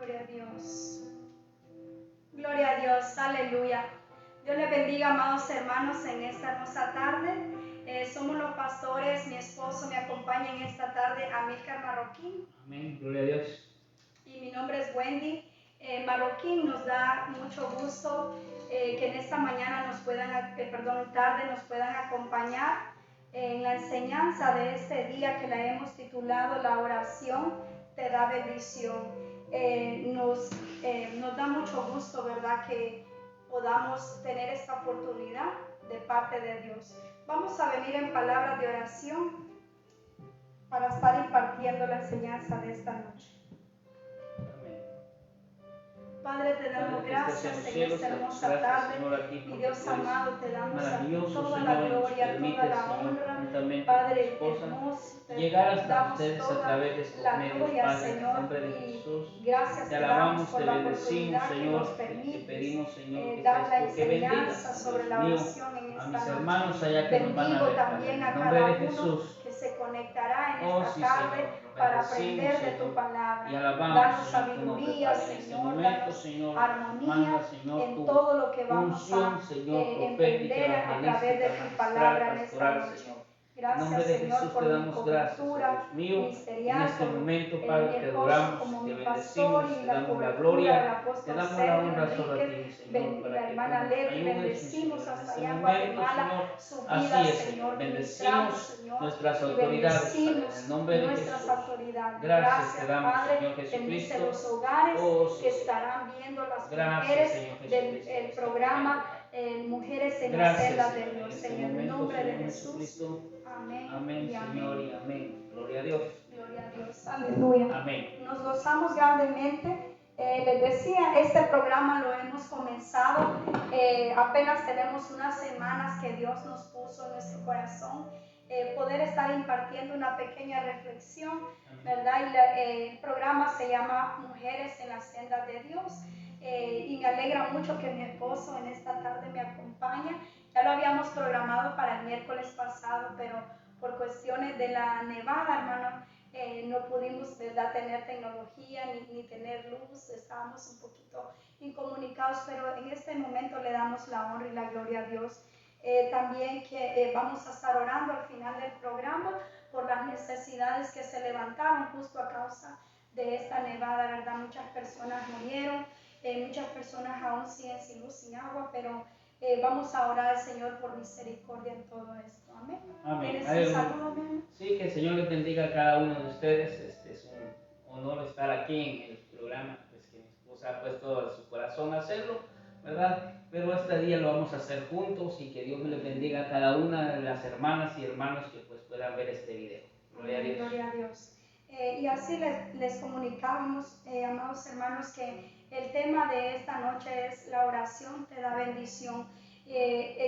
Gloria a Dios. Gloria a Dios. Aleluya. Dios les bendiga, amados hermanos, en esta hermosa tarde. Somos los pastores, mi esposo me acompaña en esta tarde, Amílcar Marroquín. Amén. Gloria a Dios. Y mi nombre es Wendy Marroquín. Nos da mucho gusto que en esta mañana tarde nos puedan acompañar en la enseñanza de este día que la hemos titulado La oración te da bendición. Nos da mucho gusto, ¿verdad?, que podamos tener esta oportunidad de parte de Dios. Vamos a venir en palabras de oración para estar impartiendo la enseñanza de esta noche. Padre, te damos gracias en esta hermosa tarde, y Dios amado, te damos a ti toda la gloria, toda la honra, Padre hermoso, llegar hasta damos ustedes a toda través de estos la medios, gloria, Padre, en el Señor, nombre de y Jesús. gracias Te te damos alabamos, por te la bendecimos, oportunidad que Señor, nos te permites pedimos, Señor, que dar la seas tú que bendigas, enseñanza sobre la Dios mío, oración en a esta mis noche. hermanos allá que nos van a Bendigo ver, Padre, también en a el nombre cada de uno Jesús. que se conectará en Oh, esta sí, tarde Señor, para bendecimos, aprender de tu Señor, palabra. y alabamos, Danos Señor, tu nombre, sabiduría, Padre, en este Señor, momento, danos Señor, armonía manda, Señor, en tu todo lo que vamos unción, a Señor, emprender profética, a través de evangelística, tu magistral, palabra en esta pastoral, noche. Señor. En nombre Gracias, de Señor, Jesús por te mi damos gracias, cobertura Dios mío. En ministerial, este por momento, mi Padre, te esposo adoramos, como te mi pastor, bendecimos, y te la damos la cobertura del gloria, apóstol te damos la Sergio honra solo a ti, Enríquez, Señor, y para la que tú hermana nos Leti. ayudes, mi Bendecimos Señor. En hasta este allá en momento, Guatemala Señor, su así vida, es, Señor. Señor. Ministramos, Bendecimos Señor, nuestras y autoridades, Padre, en bendecimos el nombre de nuestras Jesús. autoridades. Gracias te damos, Padre. Señor Bendice Jesucristo. los hogares Oh, sí, que Señor. estarán viendo las Gracias, mujeres Señor del Jesucristo, en este programa momento. Mujeres en las Gracias, celdas de Señor, en Dios. este En el momento, nombre de Señor Jesús. Jesucristo. Amén. Amén, Y Señor, amén. y amén. Gloria a Dios. Gloria a Dios. Aleluya. Amén. Nos gozamos grandemente. Les decía, este programa lo hemos comenzado. Apenas tenemos unas semanas que Dios nos puso en nuestro corazón. Poder estar impartiendo una pequeña reflexión, ¿verdad? Y el programa se llama Mujeres en las sendas de Dios. Y me alegra mucho que mi esposo en esta tarde me acompañe. Ya lo habíamos programado para el miércoles pasado, pero por cuestiones de la nevada, hermano, no pudimos, ¿verdad?, tener tecnología ni tener luz. Estábamos un poquito incomunicados, pero en este momento le damos la honra y la gloria a Dios. También que vamos a estar orando al final del programa por las necesidades que se levantaron justo a causa de esta nevada, ¿verdad? Muchas personas murieron, muchas personas aún siguen sin luz, sin agua, pero vamos a orar al Señor por misericordia en todo esto. Amén. Amén. ¿Tienes un saludo, amén? Sí, que el Señor les bendiga a cada uno de ustedes. Es un honor estar aquí en el programa, pues que mi esposa ha puesto a su corazón a hacerlo, ¿verdad? Pero este día lo vamos a hacer juntos, y que Dios me les bendiga a cada una de las hermanas y hermanos que pues puedan ver este video. Gloria a Dios. Gloria a Dios. Y así les comunicábamos, amados hermanos, que el tema de esta noche es la oración te da bendición.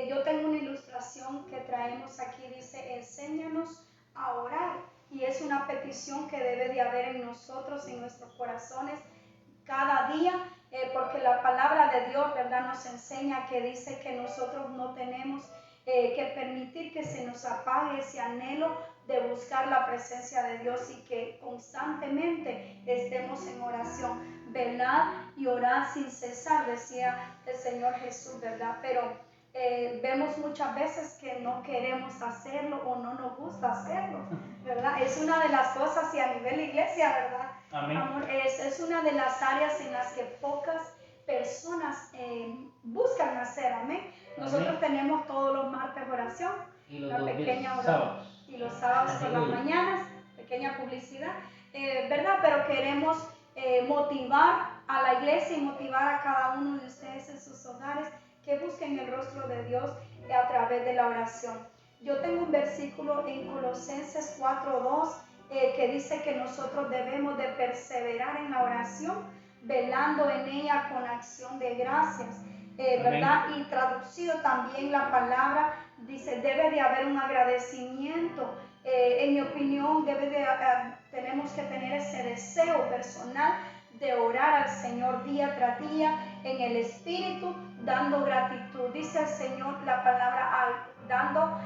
Yo tengo una ilustración que traemos aquí, dice, enséñanos a orar. Y es una petición que debe de haber en nosotros, en nuestros corazones, cada día, porque la palabra de Dios, ¿verdad?, nos enseña que dice que nosotros no tenemos que permitir que se nos apague ese anhelo de buscar la presencia de Dios, y que constantemente estemos en oración. Velad y orad sin cesar, decía el Señor Jesús, ¿verdad? Pero vemos muchas veces que no queremos hacerlo o no nos gusta hacerlo, ¿verdad? Es una de las cosas, y a nivel iglesia, ¿verdad? Amén. Amor, es una de las áreas en las que pocas personas buscan hacer. Amén. Nosotros tenemos todos los martes oración, y los una pequeña oración, sábados. y los sábados por las mañanas, pequeña publicidad, ¿verdad? Pero queremos motivar a la iglesia y motivar a cada uno de ustedes en sus hogares que busquen el rostro de Dios a través de la oración. Yo tengo un versículo en Colosenses 4:2 que dice que nosotros debemos de perseverar en la oración, velando en ella con acción de gracias, ¿verdad? Y traducido también la palabra, dice, debe de haber un agradecimiento. En mi opinión, tenemos que tener ese deseo personal de orar al Señor día tras día en el Espíritu, dando gratitud. Dice el Señor, la palabra, dando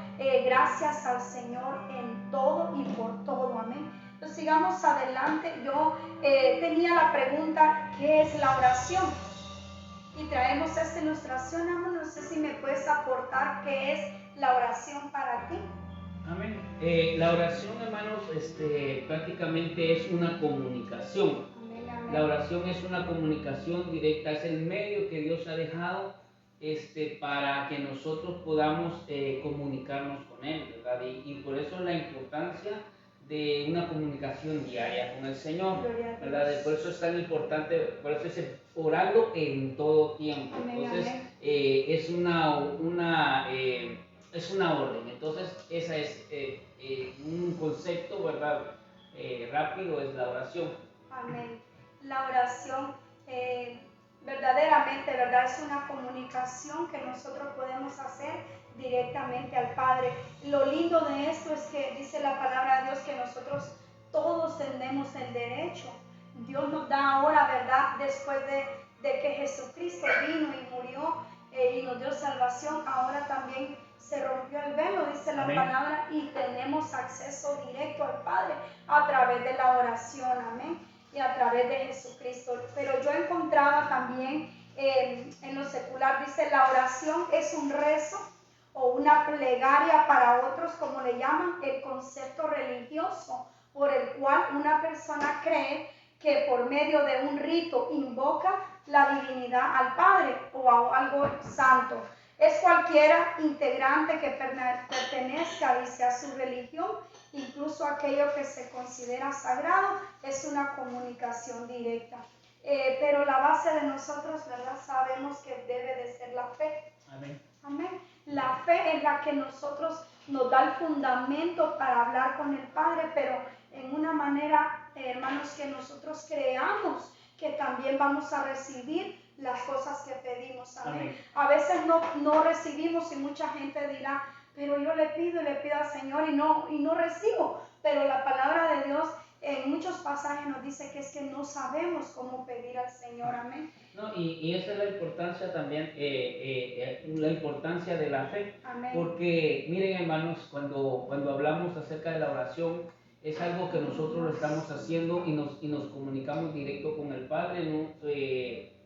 gracias al Señor en todo y por todo. Amén. Entonces sigamos adelante. Yo tenía la pregunta, ¿qué es la oración? Y traemos esta ilustración, amor. No sé si me puedes aportar qué es la oración para ti. Amén. La oración, hermanos, prácticamente es una comunicación. Amén, amén. La oración es una comunicación directa, es el medio que Dios ha dejado para que nosotros podamos comunicarnos con Él, ¿verdad? Y por eso la importancia de una comunicación diaria con el Señor, ¿verdad? Por eso es tan importante, por eso es orando en todo tiempo. Amén, entonces, amén. Es una orden. Entonces, esa es un concepto, ¿verdad? Rápido, es la oración. Amén. La oración verdaderamente, ¿verdad? Es una comunicación que nosotros podemos hacer directamente al Padre. Lo lindo de esto es que dice la palabra de Dios que nosotros todos tenemos el derecho. Dios nos da ahora, ¿verdad? Después de que Jesucristo vino y murió y nos dio salvación, ahora también se rompió el velo, dice la palabra, y tenemos acceso directo al Padre a través de la oración, amén, y a través de Jesucristo. Pero yo encontraba también en lo secular, dice, la oración es un rezo o una plegaria para otros, como le llaman, el concepto religioso por el cual una persona cree que por medio de un rito invoca la divinidad al Padre o a algo santo. Es cualquiera integrante que pertenezca, dice, a su religión, incluso aquello que se considera sagrado, es una comunicación directa. Pero la base de nosotros, ¿verdad? Sabemos que debe de ser la fe. Amén. Amén. La fe es la que nosotros nos da el fundamento para hablar con el Padre, pero en una manera, hermanos, que nosotros creamos que también vamos a recibir las cosas que pedimos. Amén. Amén. A veces no recibimos y mucha gente dirá, pero yo le pido al Señor y no recibo. Pero la palabra de Dios en muchos pasajes nos dice que es que no sabemos cómo pedir al Señor. Amén. No, y esa es la importancia también, la importancia de la fe. Amén. Porque miren, hermanos, cuando hablamos acerca de la oración, es algo que nosotros lo estamos haciendo y nos comunicamos directo con el Padre, ¿no?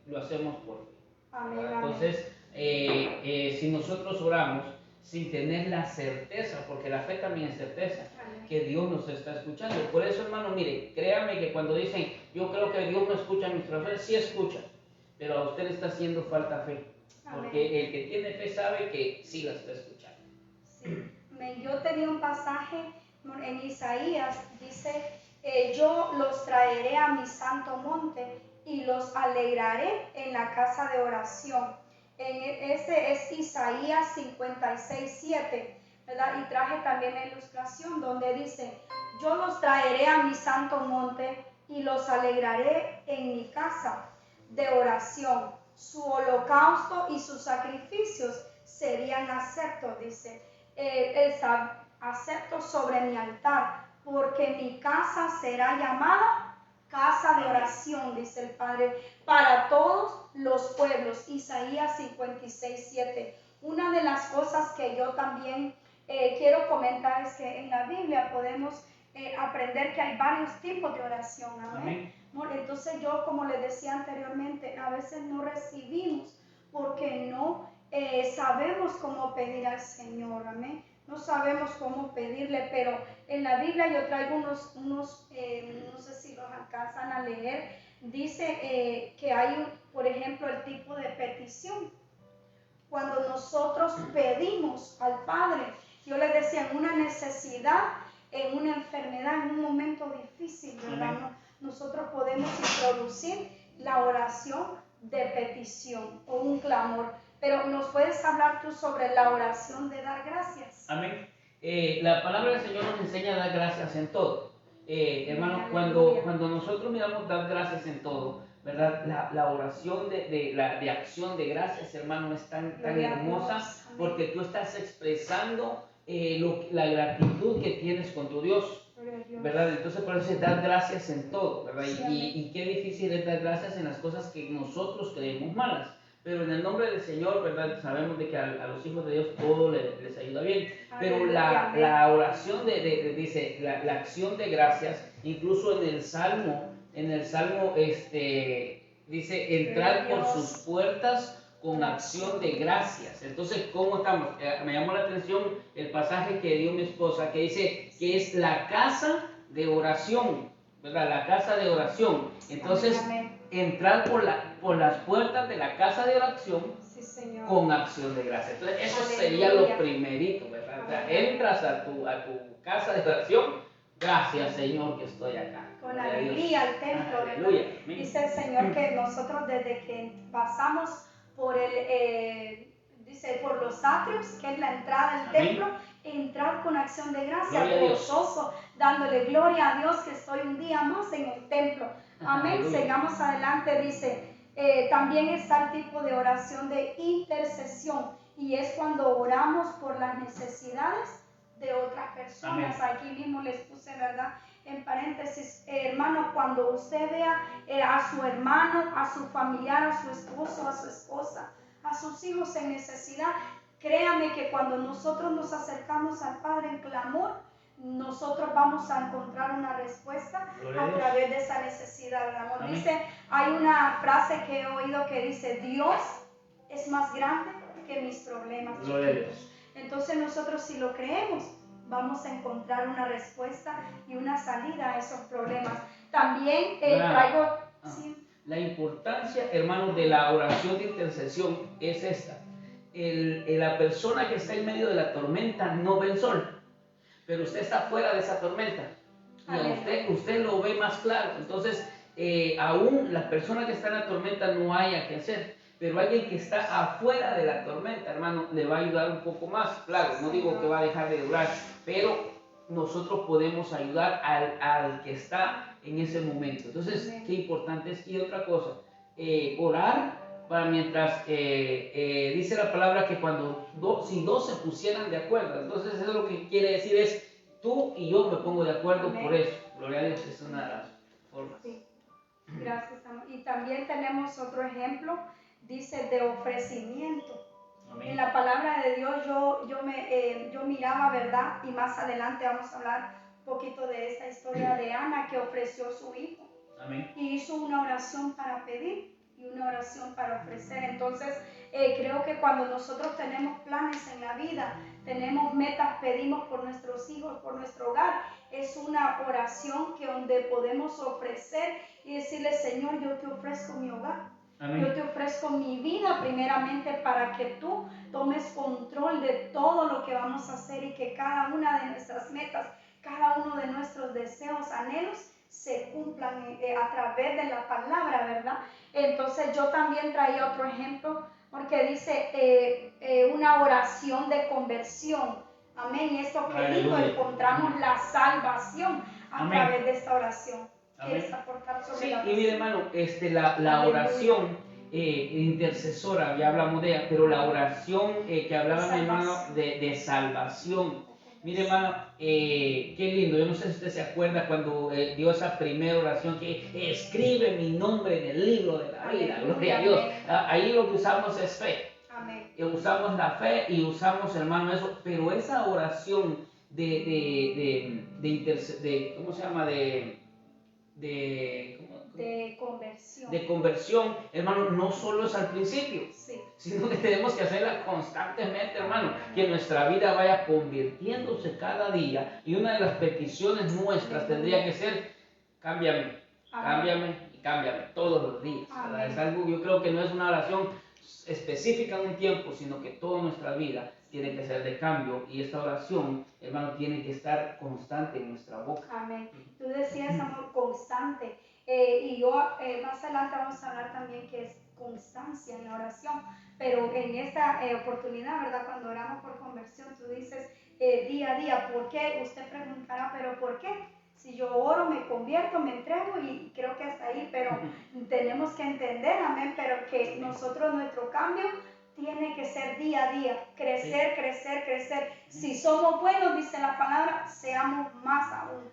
Lo hacemos por fe. Amén. Entonces, si nosotros oramos sin tener la certeza, porque la fe también es certeza, que Dios nos está escuchando. Por eso, hermano, mire, créame que cuando dicen, yo creo que Dios no escucha nuestra fe, sí escucha, pero a usted le está haciendo falta fe, porque Amén. El que tiene fe sabe que sí la está escuchando. Sí. Yo tenía un pasaje en Isaías, dice, yo los traeré a mi santo monte y los alegraré en la casa de oración. Ese es Isaías 56:7, ¿verdad? Y traje también la ilustración donde dice, yo los traeré a mi santo monte y los alegraré en mi casa de oración. Su holocausto y sus sacrificios serían aceptos, dice, aceptos sobre mi altar, porque mi casa será llamada casa de oración, dice el Padre, para todos los pueblos. Isaías 56:7. Una de las cosas que yo también quiero comentar es que en la Biblia podemos aprender que hay varios tipos de oración. Amén. Entonces yo, como les decía anteriormente, a veces no recibimos porque no sabemos cómo pedir al Señor. Amén. No sabemos cómo pedirle, pero en la Biblia yo traigo unos no sé si los alcanzan a leer, dice que hay, por ejemplo, el tipo de petición. Cuando nosotros pedimos al Padre, yo les decía, en una necesidad, en una enfermedad, en un momento difícil, ¿verdad? Nosotros podemos introducir la oración de petición o un clamor. Pero ¿nos puedes hablar tú sobre la oración de dar gracias? Amén. La palabra del Señor nos enseña a dar gracias en todo. Hermano, cuando nosotros miramos dar gracias en todo, ¿verdad? La oración de acción de gracias, hermano, es tan hermosa porque tú estás expresando la gratitud que tienes con tu Dios, ¿verdad? Entonces por eso es dar gracias en todo, ¿verdad? Y qué difícil es dar gracias en las cosas que nosotros creemos malas. Pero en el nombre del Señor, ¿verdad? Sabemos de que a los hijos de Dios todo les ayuda bien. Pero la oración dice, la acción de gracias Incluso en el Salmo dice, entrar por sus puertas con acción de gracias. Entonces, ¿cómo estamos? Me llamó la atención el pasaje que dio mi esposa, que dice que es la casa de oración, ¿verdad? La casa de oración. Entonces, entrar por las puertas de la casa de oración, sí, con acción de gracias. Entonces, eso sería lo primerito, ¿verdad? O sea, entras a tu casa de oración, gracias, Señor, que estoy acá. Con alegría al templo. Aleluya. Dice el Señor que nosotros desde que pasamos por por los atrios, que es la entrada del templo, entrar con acción de gracia, gozoso, dándole gloria a Dios que estoy un día más en el templo. Amén. Sigamos adelante, dice, también está el tipo de oración de intercesión, y es cuando oramos por las necesidades de otras personas. Amén. Aquí mismo les puse, ¿verdad?, en paréntesis, hermano, cuando usted vea a su hermano, a su familiar, a su esposo, a su esposa, a sus hijos en necesidad, créame que cuando nosotros nos acercamos al Padre en clamor, nosotros vamos a encontrar una respuesta a través de esa necesidad, amor. Amén. Dice, hay una frase que he oído que dice, Dios es más grande que mis problemas. Entonces nosotros, si lo creemos, vamos a encontrar una respuesta y una salida a esos problemas. También traigo... ¿sí? La importancia, hermanos, de la oración de intercesión es esta. La persona que está en medio de la tormenta no ve el sol, pero usted está fuera de esa tormenta y a usted lo ve más claro. Entonces, aún la persona que está en la tormenta no haya que hacer, pero alguien que está afuera de la tormenta, hermano, le va a ayudar un poco más. Claro, no digo que va a dejar de durar, pero nosotros podemos ayudar al que está en ese momento. Entonces, qué importante es. Y otra cosa, orar para mientras, dice la palabra que cuando si dos se pusieran de acuerdo, entonces eso lo que quiere decir es, tú y yo me pongo de acuerdo. Amén. Por eso. Gloria a Dios, es una de las formas. Sí. Gracias, amor. Y también tenemos otro ejemplo, dice, de ofrecimiento. Amén. En la palabra de Dios yo miraba, ¿verdad? Y más adelante vamos a hablar un poquito de esta historia de Ana, que ofreció su hijo. Amén. Y hizo una oración para pedir y una oración para ofrecer. Entonces, creo que cuando nosotros tenemos planes en la vida, tenemos metas, pedimos por nuestros hijos, por nuestro hogar, es una oración que donde podemos ofrecer y decirle, Señor, yo te ofrezco mi hogar. Amén. Yo te ofrezco mi vida primeramente para que tú tomes control de todo lo que vamos a hacer y que cada una de nuestras metas, cada uno de nuestros deseos, anhelos, se cumplan a través de la palabra, ¿verdad? Entonces yo también traía otro ejemplo porque dice una oración de conversión. Amén. Y esto que digo, encontramos la salvación a través de esta oración. ¿Quieres aportar sobre la oración? Y mire, hermano, la oración intercesora, ya hablamos de ella, pero la oración que hablaba mi hermano de salvación. Mire, hermano, qué lindo. Yo no sé si usted se acuerda cuando dio esa primera oración que escribe mi nombre en el libro de la vida. Gloria a Dios. Ahí lo que usamos es fe. Amén. Usamos la fe y usamos, hermano, eso. Pero esa oración ¿cómo se llama? De conversión, hermano, no solo es al principio, sí, sino que tenemos que hacerla constantemente, hermano, que nuestra vida vaya convirtiéndose cada día. Y una de las peticiones nuestras tendría que ser, cámbiame, cámbiame y cámbiame todos los días, ¿verdad? Es algo, yo creo que no es una oración específica en un tiempo, sino que toda nuestra vida tiene que ser de cambio, y esta oración, hermano, tiene que estar constante en nuestra boca. Amén. Tú decías, amor, constante. Y yo más adelante vamos a hablar también que es constancia en la oración, pero en esta oportunidad, ¿verdad? Cuando oramos por conversión, tú dices día a día. ¿Por qué? Usted preguntará, ¿pero por qué? Si yo oro, me convierto, me entrego, y creo que hasta ahí, pero tenemos que entender, amén, pero que nosotros, nuestro cambio tiene que ser día a día, crecer, sí, crecer, crecer. Si somos buenos, dice la palabra, seamos más aún,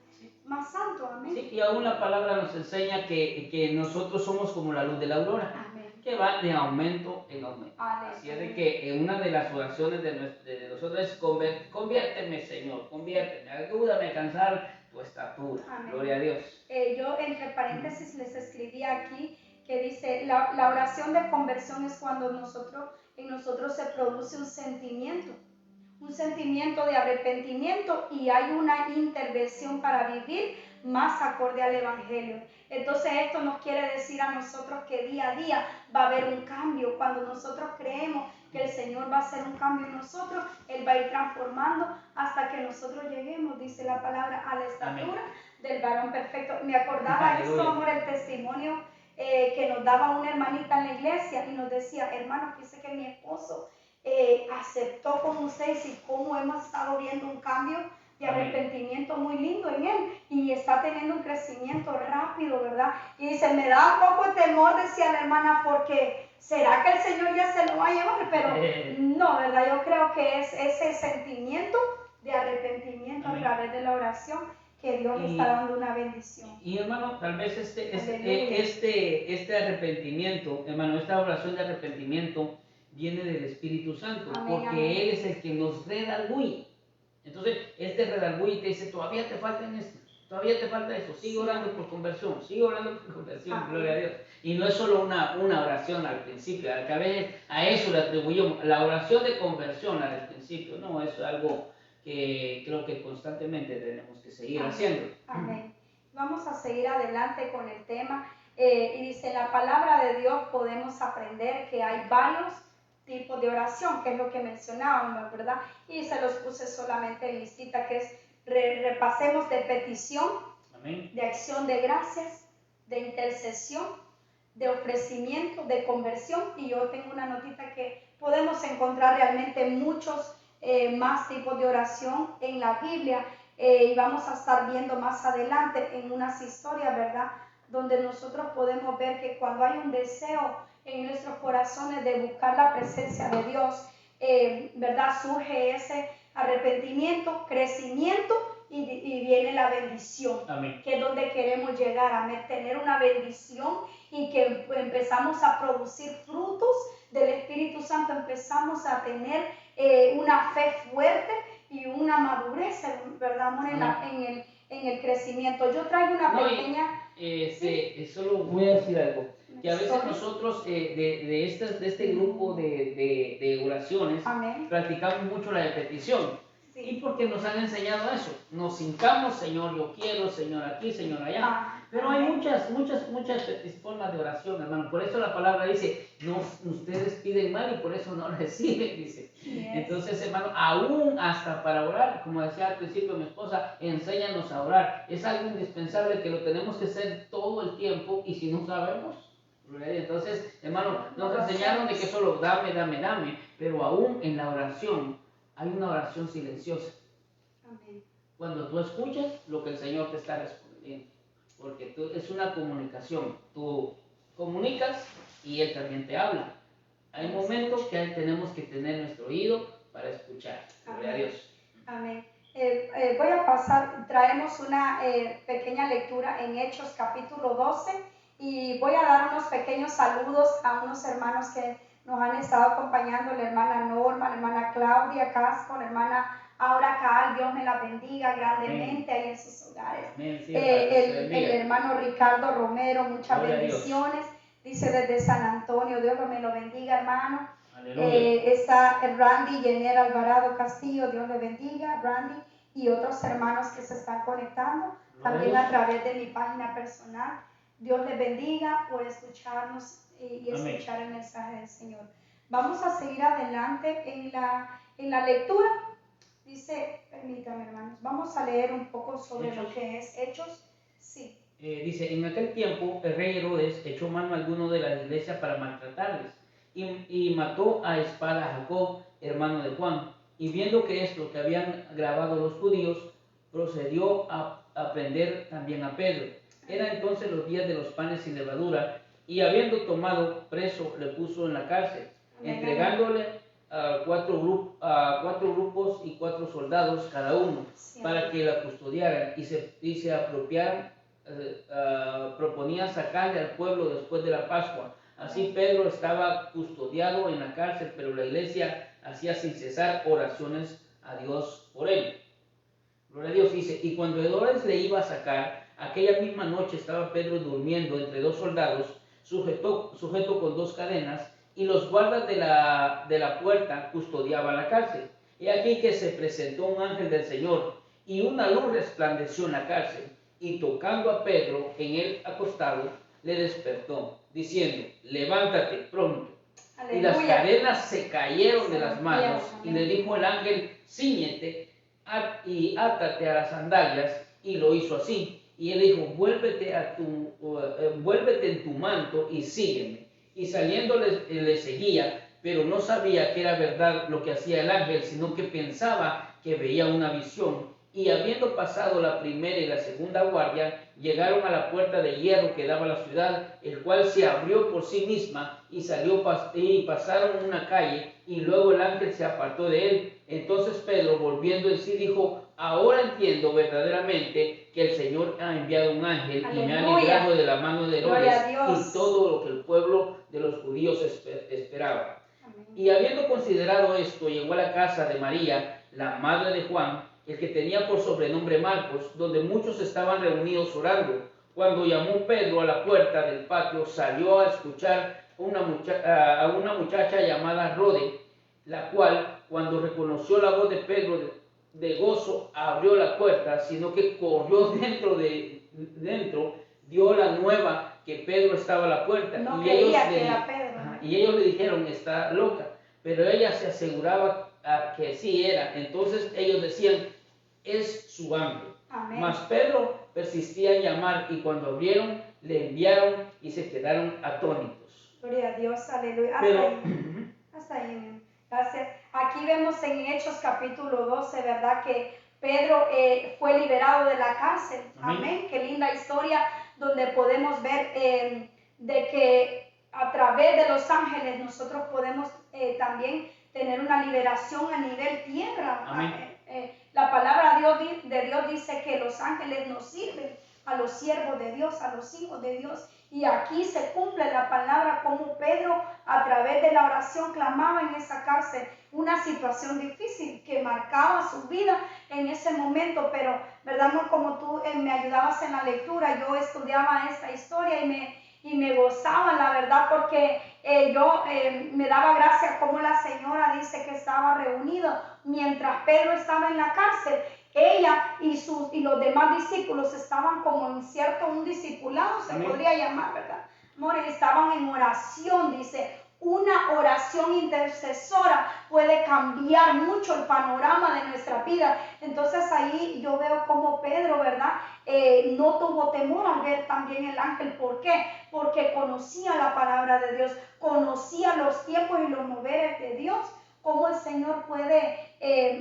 más santos, amén. Sí, y aún la palabra nos enseña que nosotros somos como la luz de la aurora, amén, que va de aumento en aumento. Amén. Así es de que una de las oraciones de nosotros es, conviérteme, Señor, conviérteme, ayúdame a alcanzar tu estatura. Amén. Gloria a Dios. Yo entre paréntesis les escribí aquí que dice, la oración de conversión es cuando en nosotros se produce un sentimiento de arrepentimiento y hay una intervención para vivir más acorde al Evangelio. Entonces esto nos quiere decir a nosotros que día a día va a haber un cambio. Cuando nosotros creemos que el Señor va a hacer un cambio en nosotros, Él va a ir transformando hasta que nosotros lleguemos, dice la palabra, a la estatura del varón perfecto. Me acordaba esto, amor, el testimonio que nos daba una hermanita en la iglesia y nos decía, hermano, fíjese que mi esposo aceptó con ustedes y cómo hemos estado viendo un cambio de arrepentimiento muy lindo en él y está teniendo un crecimiento rápido, ¿verdad? Y dice, me da un poco de temor, decía la hermana, porque ¿será que el Señor ya se lo va a llevar? Pero no, ¿verdad? Yo creo que es ese sentimiento de arrepentimiento a través de la oración que Dios le está dando una bendición. Y hermano, tal vez este arrepentimiento, hermano, esta oración de arrepentimiento viene del Espíritu Santo, porque Él es el que nos redarguye. Entonces, redarguye y te dice, todavía te falta esto, todavía te falta eso, sigue orando por conversión, gloria a Dios. Y no es solo una oración al principio, que a veces a eso le atribuimos, la oración de conversión al principio, no, es algo que creo que constantemente tenemos que seguir haciendo. Amén. Vamos a seguir adelante con el tema. Y dice, la palabra de Dios podemos aprender que hay varios tipos de oración, que es lo que mencionábamos, ¿verdad? Y se los puse solamente en listita, que es, repasemos de petición, amén, de acción de gracias, de intercesión, de ofrecimiento, de conversión. Y yo tengo una notita que podemos encontrar realmente muchos más tipos de oración en la Biblia, y vamos a estar viendo más adelante en unas historias, ¿verdad? Donde nosotros podemos ver que cuando hay un deseo en nuestros corazones de buscar la presencia de Dios, ¿verdad? Surge ese arrepentimiento, crecimiento y viene la bendición. Amén. Que es donde queremos llegar a tener una bendición y que empezamos a producir frutos del Espíritu Santo, empezamos a tener una fe fuerte y una madurez, ¿verdad, amor? En el crecimiento. Yo traigo una pequeña... Solo voy a decir algo, que a veces nosotros de este grupo de oraciones, amén, practicamos mucho la repetición. Sí. Y porque nos han enseñado eso, nos hincamos, Señor, yo quiero, Señor aquí, Señor allá. Pero hay muchas formas de oración, hermano. Por eso la palabra dice, no, ustedes piden mal y por eso no reciben, dice. Yes. Entonces, hermano, aún hasta para orar, como decía al principio mi esposa, enséñanos a orar. Es algo indispensable que lo tenemos que hacer todo el tiempo y si no sabemos, entonces, hermano, nos enseñaron de que solo dame, pero aún en la oración hay una oración silenciosa. Amén. Cuando tú escuchas lo que el Señor te está respondiendo. Porque es una comunicación. Tú comunicas y Él también te habla. Hay momentos que tenemos que tener nuestro oído para escuchar. Gloria a Dios. Amén. Voy a pasar, traemos una pequeña lectura en Hechos capítulo 12 y voy a dar unos pequeños saludos a unos hermanos que nos han estado acompañando, la hermana Norma, la hermana Claudia Casco, la hermana Aura Caal, Dios me la bendiga grandemente ahí en sus hogares. Sí, el hermano Ricardo Romero, muchas bendiciones. Dice desde San Antonio, Dios me lo bendiga, hermano. Está el Randy Jenner Alvarado Castillo, Dios le bendiga, Randy, y otros hermanos que se están conectando, también a través de mi página personal. Dios les bendiga por escucharnos y escuchar el mensaje del Señor. Vamos a seguir adelante en la lectura. Dice, permítanme, hermanos, vamos a leer un poco sobre lo que es Hechos. Sí. Dice, en aquel tiempo el rey Herodes echó mano a algunos de la iglesia para maltratarles y mató a espada a Jacob, hermano de Juan. Y viendo que esto que habían grabado los judíos, procedió a prender también a Pedro. Era entonces los días de los panes sin levadura, y habiendo tomado preso, le puso en la cárcel, entregándole a cuatro grupos y 4 soldados cada uno, para que la custodiaran y se apropiaran, proponían sacarle al pueblo después de la Pascua. Así Pedro estaba custodiado en la cárcel, pero la iglesia hacía sin cesar oraciones a Dios por él. Gloria a Dios. Dice, y cuando Herodes le iba a sacar, aquella misma noche estaba Pedro durmiendo entre dos soldados, sujeto con dos cadenas, y los guardas de la puerta custodiaban la cárcel. Y aquí que se presentó un ángel del Señor, y una luz resplandeció en la cárcel, y tocando a Pedro en él acostado, le despertó, diciendo, levántate pronto. Aleluya. Y las cadenas se cayeron de las manos, y le dijo el ángel, cíñete y átate a las sandalias, y lo hizo así. Y él dijo, vuélvete en tu manto y sígueme. Y saliendo le seguía, pero no sabía que era verdad lo que hacía el ángel, sino que pensaba que veía una visión. Y habiendo pasado la primera y la segunda guardia, llegaron a la puerta de hierro que daba a la ciudad, el cual se abrió por sí misma y pasaron una calle, y luego el ángel se apartó de él. Entonces Pedro, volviendo en sí, dijo, ahora entiendo verdaderamente que el Señor ha enviado un ángel. Aleluya. Y me ha librado de la mano de Herodes y todo lo que el pueblo de los judíos esperaba. Amén. Y habiendo considerado esto, llegó a la casa de María, la madre de Juan, el que tenía por sobrenombre Marcos, donde muchos estaban reunidos orando. Cuando llamó Pedro a la puerta del patio, salió a escuchar a una muchacha llamada Rode, la cual, cuando reconoció la voz de Pedro de gozo, abrió la puerta, sino que corrió dentro, dio la nueva que Pedro estaba a la puerta. No creía que era Pedro. Y ellos le dijeron, está loca, pero ella se aseguraba que sí era. Entonces ellos decían, es su ángel. Amén. Mas Pedro persistía en llamar, y cuando abrieron, le enviaron y se quedaron atónitos. Gloria a Dios, aleluya. Hasta ahí. Gracias. Aquí vemos en Hechos capítulo 12, ¿verdad? Que Pedro fue liberado de la cárcel. Amén. Amén. Qué linda historia donde podemos ver de que a través de los ángeles nosotros podemos también tener una liberación a nivel tierra. Amén. La palabra de Dios dice que los ángeles nos sirven a los siervos de Dios, a los hijos de Dios. Y aquí se cumple la palabra como Pedro a través de la oración clamaba en esa cárcel una situación difícil que marcaba su vida en ese momento. Pero, ¿verdad? No como tú me ayudabas en la lectura, yo estudiaba esta historia y me gozaba, la verdad, porque yo me daba gracia como la señora dice que estaba reunido mientras Pedro estaba en la cárcel. Ella y los demás discípulos estaban como en un discipulado, se podría llamar, ¿verdad? Amores, estaban en oración, dice. Una oración intercesora puede cambiar mucho el panorama de nuestra vida. Entonces ahí yo veo como Pedro, ¿verdad? No tuvo temor al ver también el ángel. ¿Por qué? Porque conocía la palabra de Dios, conocía los tiempos y los moveres de Dios. Cómo el Señor puede,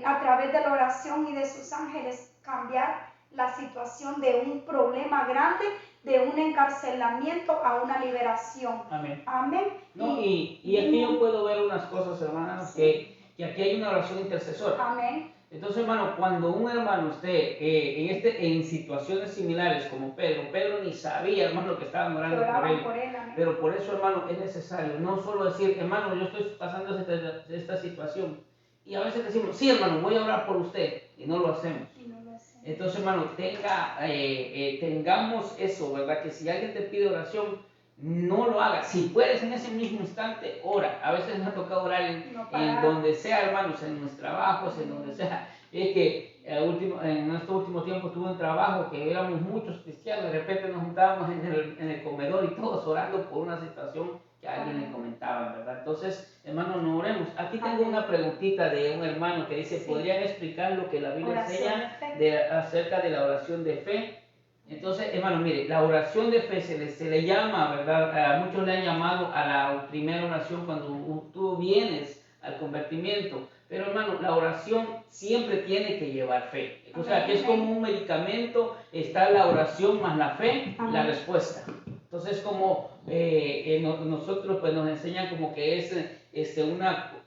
a través de la oración y de sus ángeles, cambiar la situación de un problema grande, de un encarcelamiento a una liberación. Amén. Amén. No, y aquí yo puedo ver unas cosas, hermanos, sí, que aquí hay una oración intercesora. Amén. Entonces, hermano, cuando un hermano esté en situaciones similares como Pedro ni sabía, hermano, que estaban orando por él. Pero por eso, hermano, es necesario no solo decir, hermano, yo estoy pasando esta situación. Y a veces decimos, sí, hermano, voy a orar por usted. Y no lo hacemos. Entonces, hermano, tengamos eso, ¿verdad? Que si alguien te pide oración, no lo hagas. Si puedes en ese mismo instante, ora. A veces me ha tocado orar en donde sea, hermanos, en los trabajos, en donde sea. Es que en este último tiempo tuve un trabajo que éramos muchos cristianos, de repente nos juntábamos en el comedor y todos orando por una situación que a alguien le comentaban, ¿verdad? Entonces, hermanos, no oremos. Aquí tengo una preguntita de un hermano que dice, ¿podrían explicar lo que la Biblia enseña acerca de la oración de fe? Entonces, hermano, mire, la oración de fe se le llama, ¿verdad? A muchos le han llamado a la primera oración cuando tú vienes al convertimiento. Pero, hermano, la oración siempre tiene que llevar fe. O sea, que es como un medicamento, está la oración más la fe, la respuesta. Entonces, como nosotros pues nos enseñan como que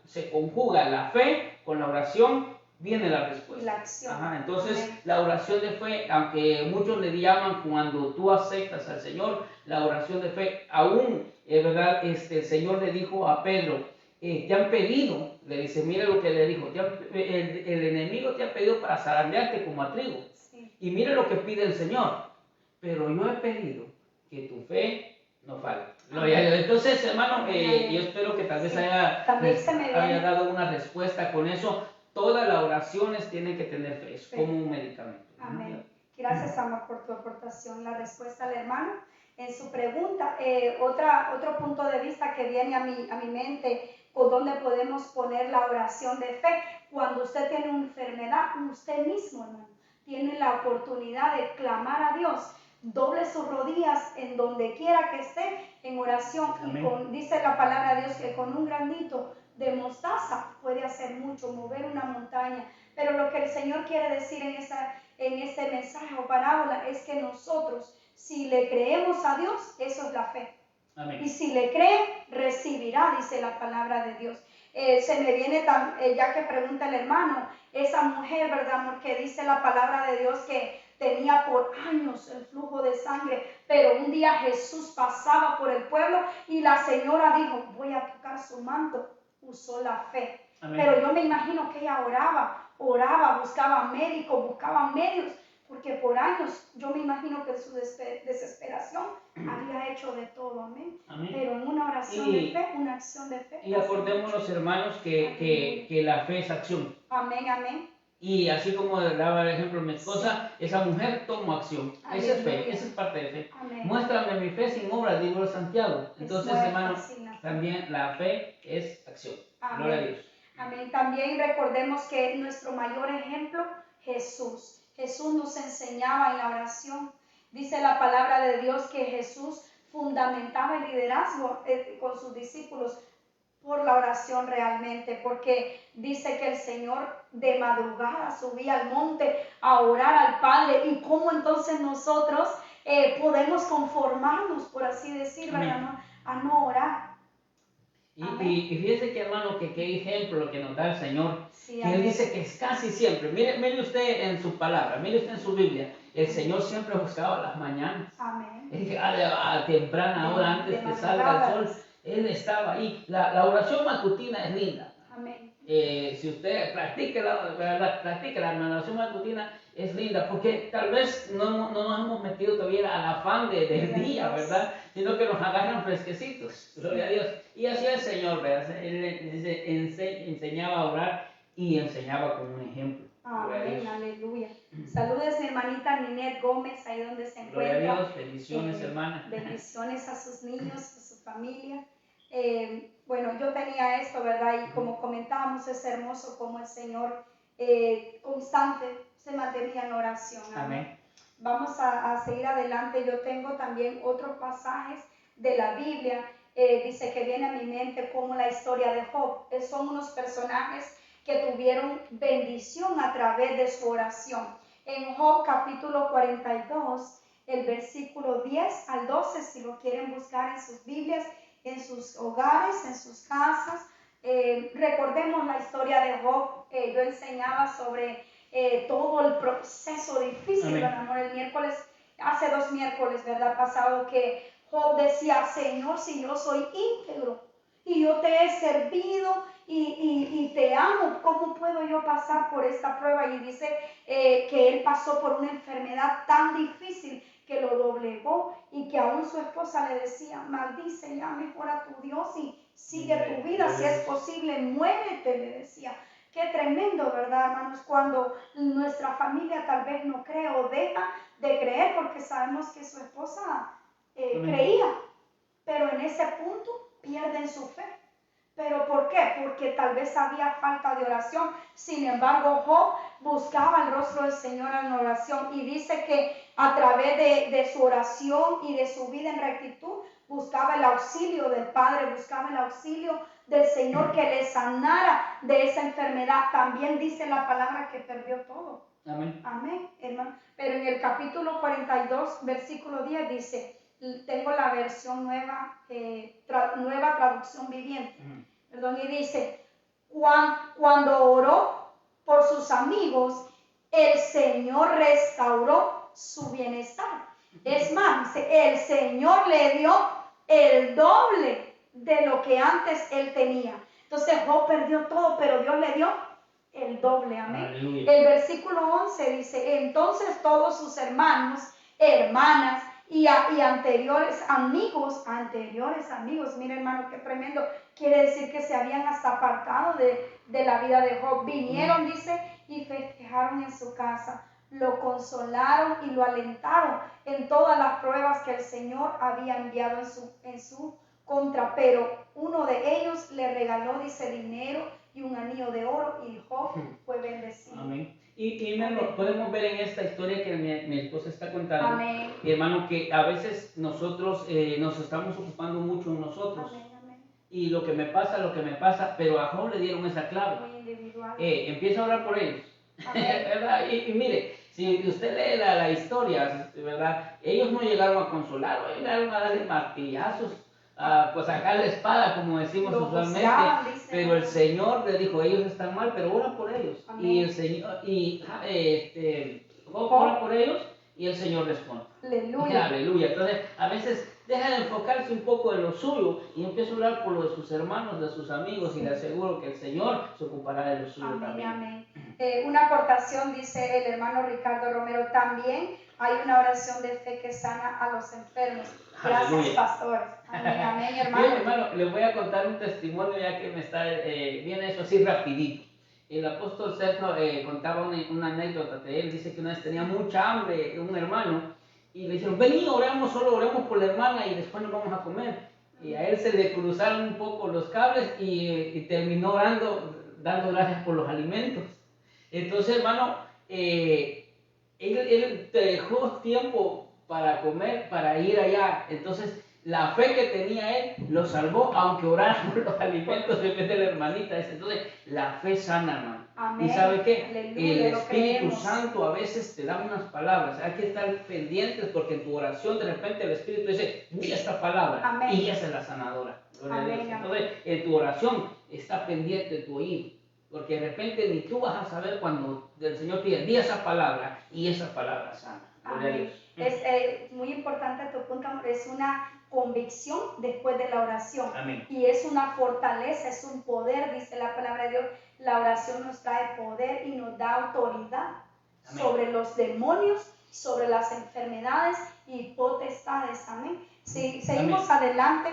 se conjuga la fe con la oración, viene la respuesta. La acción. Ajá, entonces, la oración de fe, aunque muchos le llaman cuando tú aceptas al Señor, la oración de fe, aún, ¿verdad? El Señor le dijo a Pedro te han pedido, le dice, mire lo que le dijo, el enemigo te ha pedido para zarandearte como a trigo. Sí. Y mire lo que pide el Señor, pero yo he pedido que tu fe no falle. Entonces, hermano, yo espero que tal vez haya dado una respuesta con eso. Todas las oraciones tienen que tener fe, es como un medicamento. Amén. Gracias, amor, por tu aportación. La respuesta al hermano en su pregunta. Otro punto de vista que viene a mi mente, o donde podemos poner la oración de fe. Cuando usted tiene una enfermedad, usted mismo, hermano, tiene la oportunidad de clamar a Dios. Doble sus rodillas en donde quiera que esté en oración. Amén. Y dice la palabra de Dios que con un granito de mostaza puede hacer mucho, mover una montaña. Pero lo que el Señor quiere decir en este mensaje o parábola es que nosotros, si le creemos a Dios, eso es la fe. Amén. Y si le cree, recibirá, dice la palabra de Dios. Se me viene, ya que pregunta el hermano, esa mujer, ¿verdad, amor? Que dice la palabra de Dios que tenía por años el flujo de sangre, pero un día Jesús pasaba por el pueblo y la señora dijo, voy a tocar su manto. Usó la fe. Amén. Pero yo me imagino que ella oraba, buscaba médicos, buscaba medios, porque por años yo me imagino que en su desesperación había hecho de todo, amén. Amén. Pero en una oración de fe, una acción de fe. Y acordémonos, hermanos, que la fe es acción. Amén, amén. Y así como daba el ejemplo mi esposa, esa mujer tomó acción. Amén. Esa es fe, esa es parte de fe. Amén. Muéstrame mi fe sin obras, dijo Santiago. Entonces, hermanos, también la fe es acción. Amén. Gloria a Dios. Amén. También recordemos que nuestro mayor ejemplo, Jesús. Jesús nos enseñaba en la oración. Dice la palabra de Dios que Jesús fundamentaba el liderazgo con sus discípulos por la oración realmente, porque dice que el Señor de madrugada subía al monte a orar al Padre, y cómo entonces nosotros podemos conformarnos, por así decir, ¿verdad? A no orar. Y fíjese que, hermano, que qué ejemplo que nos da el Señor, sí, que Él dice que es casi siempre, mire usted en su palabra, mire usted en su Biblia, el Señor siempre buscaba las mañanas. Amén. A temprana hora, antes que salga el sol, Él estaba ahí. La oración matutina es linda. Amén. Si usted practique la oración matutina, es linda, porque tal vez no nos hemos metido todavía al afán del día, ¿verdad? Sino que nos agarran fresquecitos, gloria a Dios. Y así el Señor, ¿verdad? Él enseñaba a orar y enseñaba como un ejemplo. Amén, aleluya. Saludos, mi hermanita Ninette Gómez, ahí donde se encuentra. Gloria a Dios, bendiciones, hermana. Bendiciones a sus niños, a su familia. Bueno, yo tenía esto, ¿verdad? Y como comentábamos, es hermoso como el Señor constante se mantenía en oración. Amén. Vamos a seguir adelante. Yo tengo también otros pasajes de la Biblia. Dice que viene a mi mente como la historia de Job. Son unos personajes que tuvieron bendición a través de su oración. En Job capítulo 42, el versículo 10 al 12, si lo quieren buscar en sus Biblias, en sus hogares, en sus casas. Recordemos la historia de Job. Yo enseñaba sobre todo el proceso difícil, ¿verdad? El miércoles, hace 2 miércoles, ¿verdad? Pasado, que Job decía, Señor, si yo soy íntegro y yo te he servido y te amo, ¿cómo puedo yo pasar por esta prueba? Y dice que él pasó por una enfermedad tan difícil que lo doblegó, y que aún su esposa le decía, maldice ya mejor a tu Dios y sigue tu vida, si es posible, muérete, le decía. Qué tremendo, ¿verdad, hermanos? Cuando nuestra familia tal vez no cree o deja de creer, porque sabemos que su esposa creía, pero en ese punto pierden su fe. ¿Pero por qué? Porque tal vez había falta de oración. Sin embargo, Job buscaba el rostro del Señor en oración, y dice que a través de su oración y de su vida en rectitud, buscaba el auxilio del Padre, buscaba el auxilio del Señor que le sanara de esa enfermedad. También dice la palabra que perdió todo. Amén. Amén, hermano. Pero en el capítulo 42, versículo 10 dice, tengo la versión nueva, nueva traducción viviente, perdón, y dice, cuando oró por sus amigos, el Señor restauró su bienestar. Es más, el Señor le dio el doble de lo que antes él tenía. Entonces Job perdió todo, pero Dios le dio el doble, amén. Aleluya. El versículo 11 dice, entonces todos sus hermanos, hermanas y anteriores amigos, mira hermano, qué tremendo, quiere decir que se habían hasta apartado de la vida de Job, vinieron, dice, y festejaron en su casa, lo consolaron y lo alentaron en todas las pruebas que el Señor había enviado en su contra, pero uno de ellos le regaló, dice, dinero y un anillo de oro, y Job fue bendecido. Amén. Y hermano, podemos ver en esta historia que mi esposa está contando, amén, hermano, que a veces nosotros nos estamos ocupando mucho en nosotros. Amén, amén. Y lo que me pasa, pero a Job le dieron esa clave. Muy individual. Empieza a orar por ellos. Amén. ¿Verdad? Y mire, si usted lee la historia, ¿verdad? Ellos no llegaron a consolarlo, llegaron a darle martillazos, pues sacar la espada, como decimos Lo usualmente. juzgaban, dice. Pero el Señor le dijo, ellos están mal, pero ora por ellos. Amén. Y el Señor, Job ora por ellos y el Señor responde. Aleluya. Aleluya. Entonces, a veces deja de enfocarse un poco en lo suyo y empieza a hablar por lo de sus hermanos, de sus amigos, y le aseguro que el Señor se ocupará de lo suyo Amén, también. amén. Una aportación, dice el hermano Ricardo Romero, también hay una oración de fe que sana a los enfermos. Gracias, Aleluya. pastores. Amén, amén, hermano. Bien, hermano, les voy a contar un testimonio ya que me está, viene eso así rapidito. El apóstol Sergio contaba una anécdota de él, dice que una vez tenía mucha hambre un hermano y le dijeron, vení, solo oremos por la hermana y después nos vamos a comer. Y a él se le cruzaron un poco los cables y terminó dando gracias por los alimentos. Entonces, hermano, él dejó tiempo para comer, para ir allá. Entonces, la fe que tenía él lo salvó, aunque orara por los alimentos en vez de la hermanita. Entonces, la fe sana, hermano. Amén. ¿Y sabe qué? Aleluya, El lo Espíritu creemos. Santo a veces te da unas palabras. Hay que estar pendientes porque en tu oración de repente el Espíritu dice, di esta palabra. Amén. Y esa es la sanadora. Gloria a Dios. Amén. Entonces, en tu oración está pendiente tu oído. Porque de repente ni tú vas a saber cuando el Señor pide, di esa palabra y esa palabra sana. Gloria a Dios. Es muy importante tu punto, amor. Es una convicción después de la oración. Amén. Y es una fortaleza, es un poder, dice la palabra de Dios. La oración nos trae poder y nos da autoridad. Amén. Sobre los demonios, sobre las enfermedades y potestades. Amén. Si seguimos adelante,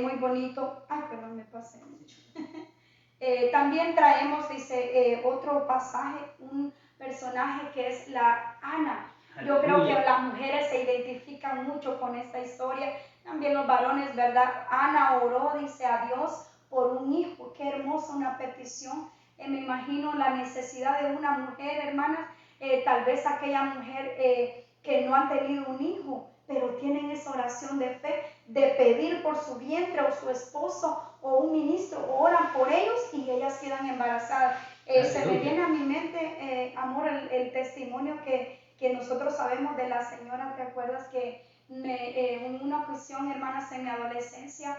muy bonito. Ay, perdón, me pasé. También traemos, dice, otro pasaje, un personaje que es la Ana. Yo creo que las mujeres se identifican mucho con esta historia, también los varones, ¿verdad? Ana oró, dice, a Dios por un hijo. Qué hermosa una petición. Me imagino la necesidad de una mujer, hermanas, tal vez aquella mujer que no ha tenido un hijo, pero tienen esa oración de fe, de pedir por su vientre o su esposo o un ministro, oran por ellos y ellas quedan embarazadas. Se me viene a mi mente, amor, el testimonio que nosotros sabemos de la señora. ¿Te acuerdas que en una ocasión, hermanas, en mi adolescencia,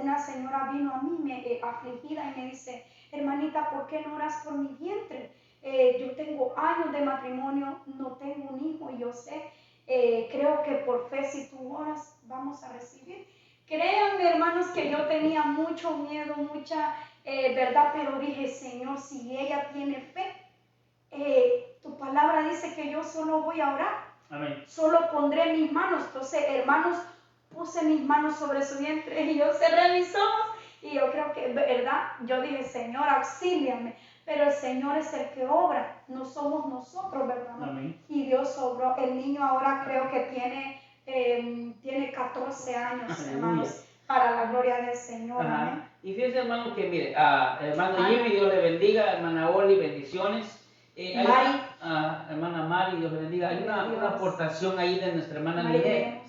una señora vino a mí afligida y me dice, hermanita, ¿por qué no oras por mi vientre? Yo tengo años de matrimonio, no tengo un hijo y yo sé, creo que por fe si tú oras vamos a recibir. Créanme, hermanos, que yo tenía mucho miedo, mucha verdad, pero dije, Señor, si ella tiene fe, tu palabra dice que yo solo voy a orar. Amén. Solo pondré mis manos. Entonces, hermanos, puse mis manos sobre su vientre y yo cerré mis ojos y yo creo que, verdad, yo dije, Señor, auxíliame. Pero el Señor es el que obra, no somos nosotros, ¿verdad? Amén. Y Dios obró. El niño ahora creo que tiene 14 años, hermanos, para la gloria del Señor. Amén. Y fíjense, hermano, que mire, hermano Jimmy, Dios le bendiga, hermana Oli, bendiciones. Hermana Mari, Dios le bendiga. Hay una aportación ahí de nuestra hermana Ninette.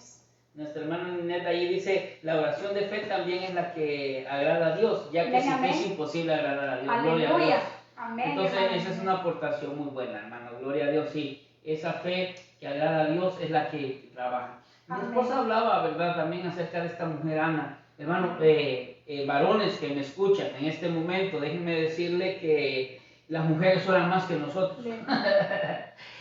Nuestra hermana Ninette ahí dice, la oración de fe también es la que agrada a Dios, ya que sin fe es imposible agradar a Dios. Aleluya. Gloria a Dios. Amén. Entonces, esa es una aportación muy buena, hermano. Gloria a Dios, sí. Esa fe que agrada a Dios es la que trabaja. Mi esposa hablaba, ¿verdad?, también acerca de esta mujer Ana. Hermano, varones que me escuchan en este momento, déjenme decirle que las mujeres oran más que nosotros.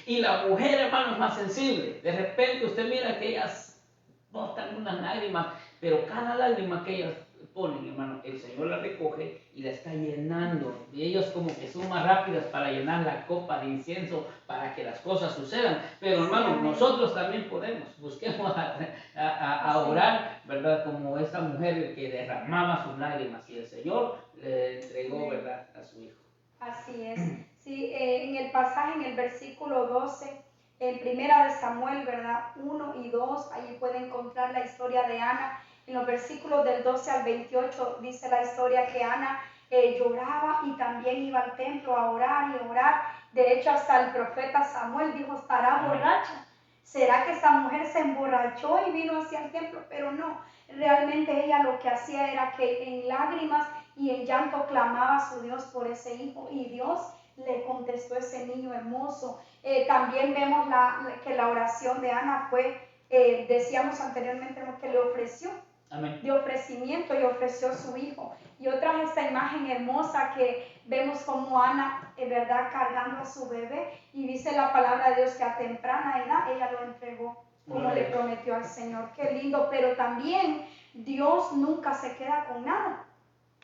Y la mujer, hermano, es más sensible. De repente usted mira que ellas botan unas lágrimas, pero cada lágrima que ellas ponen, hermano, el Señor la recoge y la está llenando. Y ellos como que son más rápidas para llenar la copa de incienso para que las cosas sucedan. Pero hermano, nosotros también podemos. Busquemos a orar, ¿verdad? Como esta mujer que derramaba sus lágrimas y el Señor le entregó, ¿verdad?, a su hijo. Así es. Sí, en el pasaje, en el versículo 12, en Primera de Samuel, ¿verdad? 1 y 2, allí puede encontrar la historia de Ana. En los versículos del 12 al 28 dice la historia que Ana lloraba y también iba al templo a orar y orar. De hecho, hasta el profeta Samuel dijo, ¿estará borracha? ¿Será que esta mujer se emborrachó y vino hacia el templo? Pero no, realmente ella lo que hacía era que en lágrimas y en llanto clamaba a su Dios por ese hijo, y Dios le contestó ese niño hermoso. También vemos que la oración de Ana fue, decíamos anteriormente, que le ofreció. Amén. De ofrecimiento, y ofreció su hijo. Yo traje esta imagen hermosa que vemos como Ana, en verdad, cargando a su bebé, y dice la palabra de Dios que a temprana edad ella lo entregó como le prometió al Señor. Qué lindo, pero también Dios nunca se queda con nada.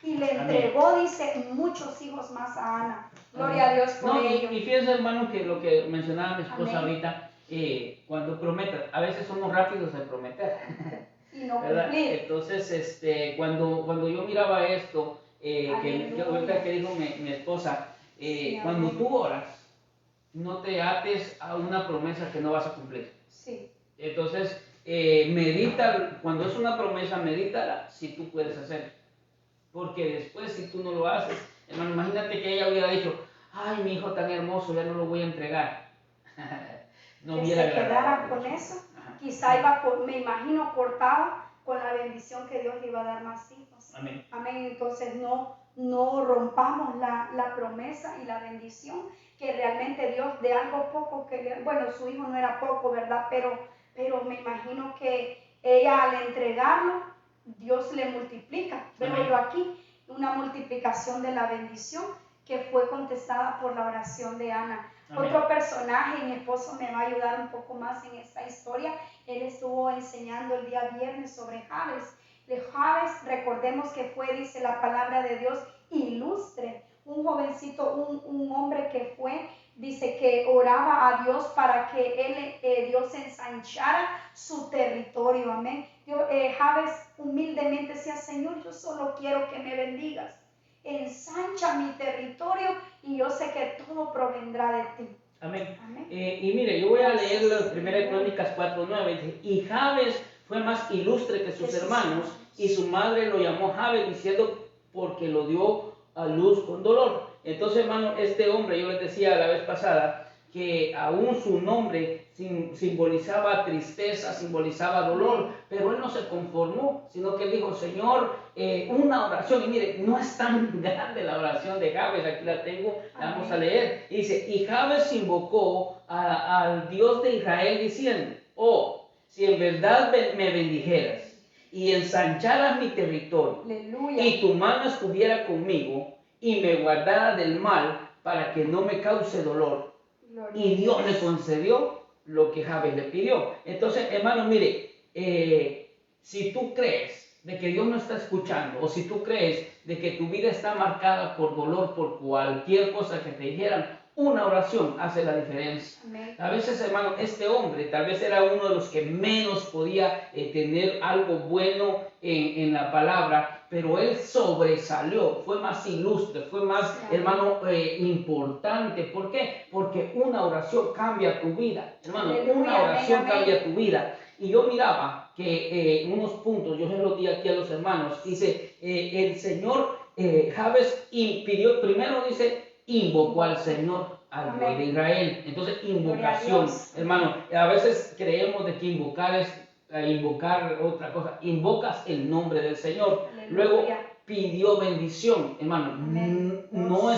Y le entregó, amén, dice, muchos hijos más a Ana. Gloria amén a Dios por ello. Y fíjense, hermano, que lo que mencionaba mi esposa, amén, ahorita, cuando prometas, a veces somos rápidos en prometer. Y no cumplir. Entonces, cuando yo miraba esto, que ahorita que dijo mi esposa, sí, cuando tú oras, no te ates a una promesa que no vas a cumplir. Sí. Entonces, medita, cuando es una promesa, medítala si tú puedes hacerlo. Porque después, si tú no lo haces, hermano, imagínate que ella hubiera dicho, ay, mi hijo tan hermoso, ya no lo voy a entregar. No que se quedara con eso. Ajá. Quizá iba, me imagino, cortado con la bendición que Dios le iba a dar más hijos. Amén. Amén. Entonces no rompamos la promesa y la bendición que realmente Dios, de algo poco que, bueno, su hijo no era poco, ¿verdad? Pero me imagino que ella, al entregarlo, Dios le multiplica. Veo yo aquí una multiplicación de la bendición que fue contestada por la oración de Ana. Amén. Otro personaje, mi esposo me va a ayudar un poco más en esta historia. Él estuvo enseñando el día viernes sobre Jabes. De Jabes, recordemos que fue, dice la palabra de Dios, ilustre. Un jovencito, un hombre que fue, dice que oraba a Dios para que Dios ensanchara su territorio. Amén. Jabes humildemente decía, Señor, yo solo quiero que me bendigas. Ensancha mi territorio y yo sé que todo provendrá de ti. Amén. Amén. Y mire, yo voy a leer la 1 Crónicas 4:9. Y Jabes fue más ilustre que sus hermanos, y su madre lo llamó Jabes, diciendo, porque lo dio a luz con dolor. Entonces, hermano, este hombre, yo les decía la vez pasada, que aún su nombre simbolizaba tristeza, simbolizaba dolor, pero él no se conformó, sino que él dijo, Señor, una oración, y mire, no es tan grande la oración de Jabes, aquí la tengo, la vamos a leer, y dice, y Jabes invocó al Dios de Israel diciendo, oh, si en verdad me bendijeras y ensancharas mi territorio, aleluya, y tu mano estuviera conmigo y me guardara del mal para que no me cause dolor. Y Dios le concedió lo que Jabes le pidió. Entonces, hermano, mire, si tú crees de que Dios no está escuchando, o si tú crees de que tu vida está marcada por dolor, por cualquier cosa que te dijeran, una oración hace la diferencia. Amén. A veces, hermano, este hombre tal vez era uno de los que menos podía tener algo bueno en la palabra, pero él sobresalió, fue más ilustre, fue más, sí, hermano, importante. ¿Por qué? Porque una oración cambia tu vida, hermano, una oración cambia tu vida. Y yo miraba que unos puntos, yo se los di aquí a los hermanos, dice, el Señor Jabes pidió, primero dice, invocó al Señor, al Dios de Israel. Entonces, invocación, hermano, a veces creemos de que invocar es invocar otra cosa. Invocas el nombre del Señor. Aleluya. Luego pidió bendición, hermano. No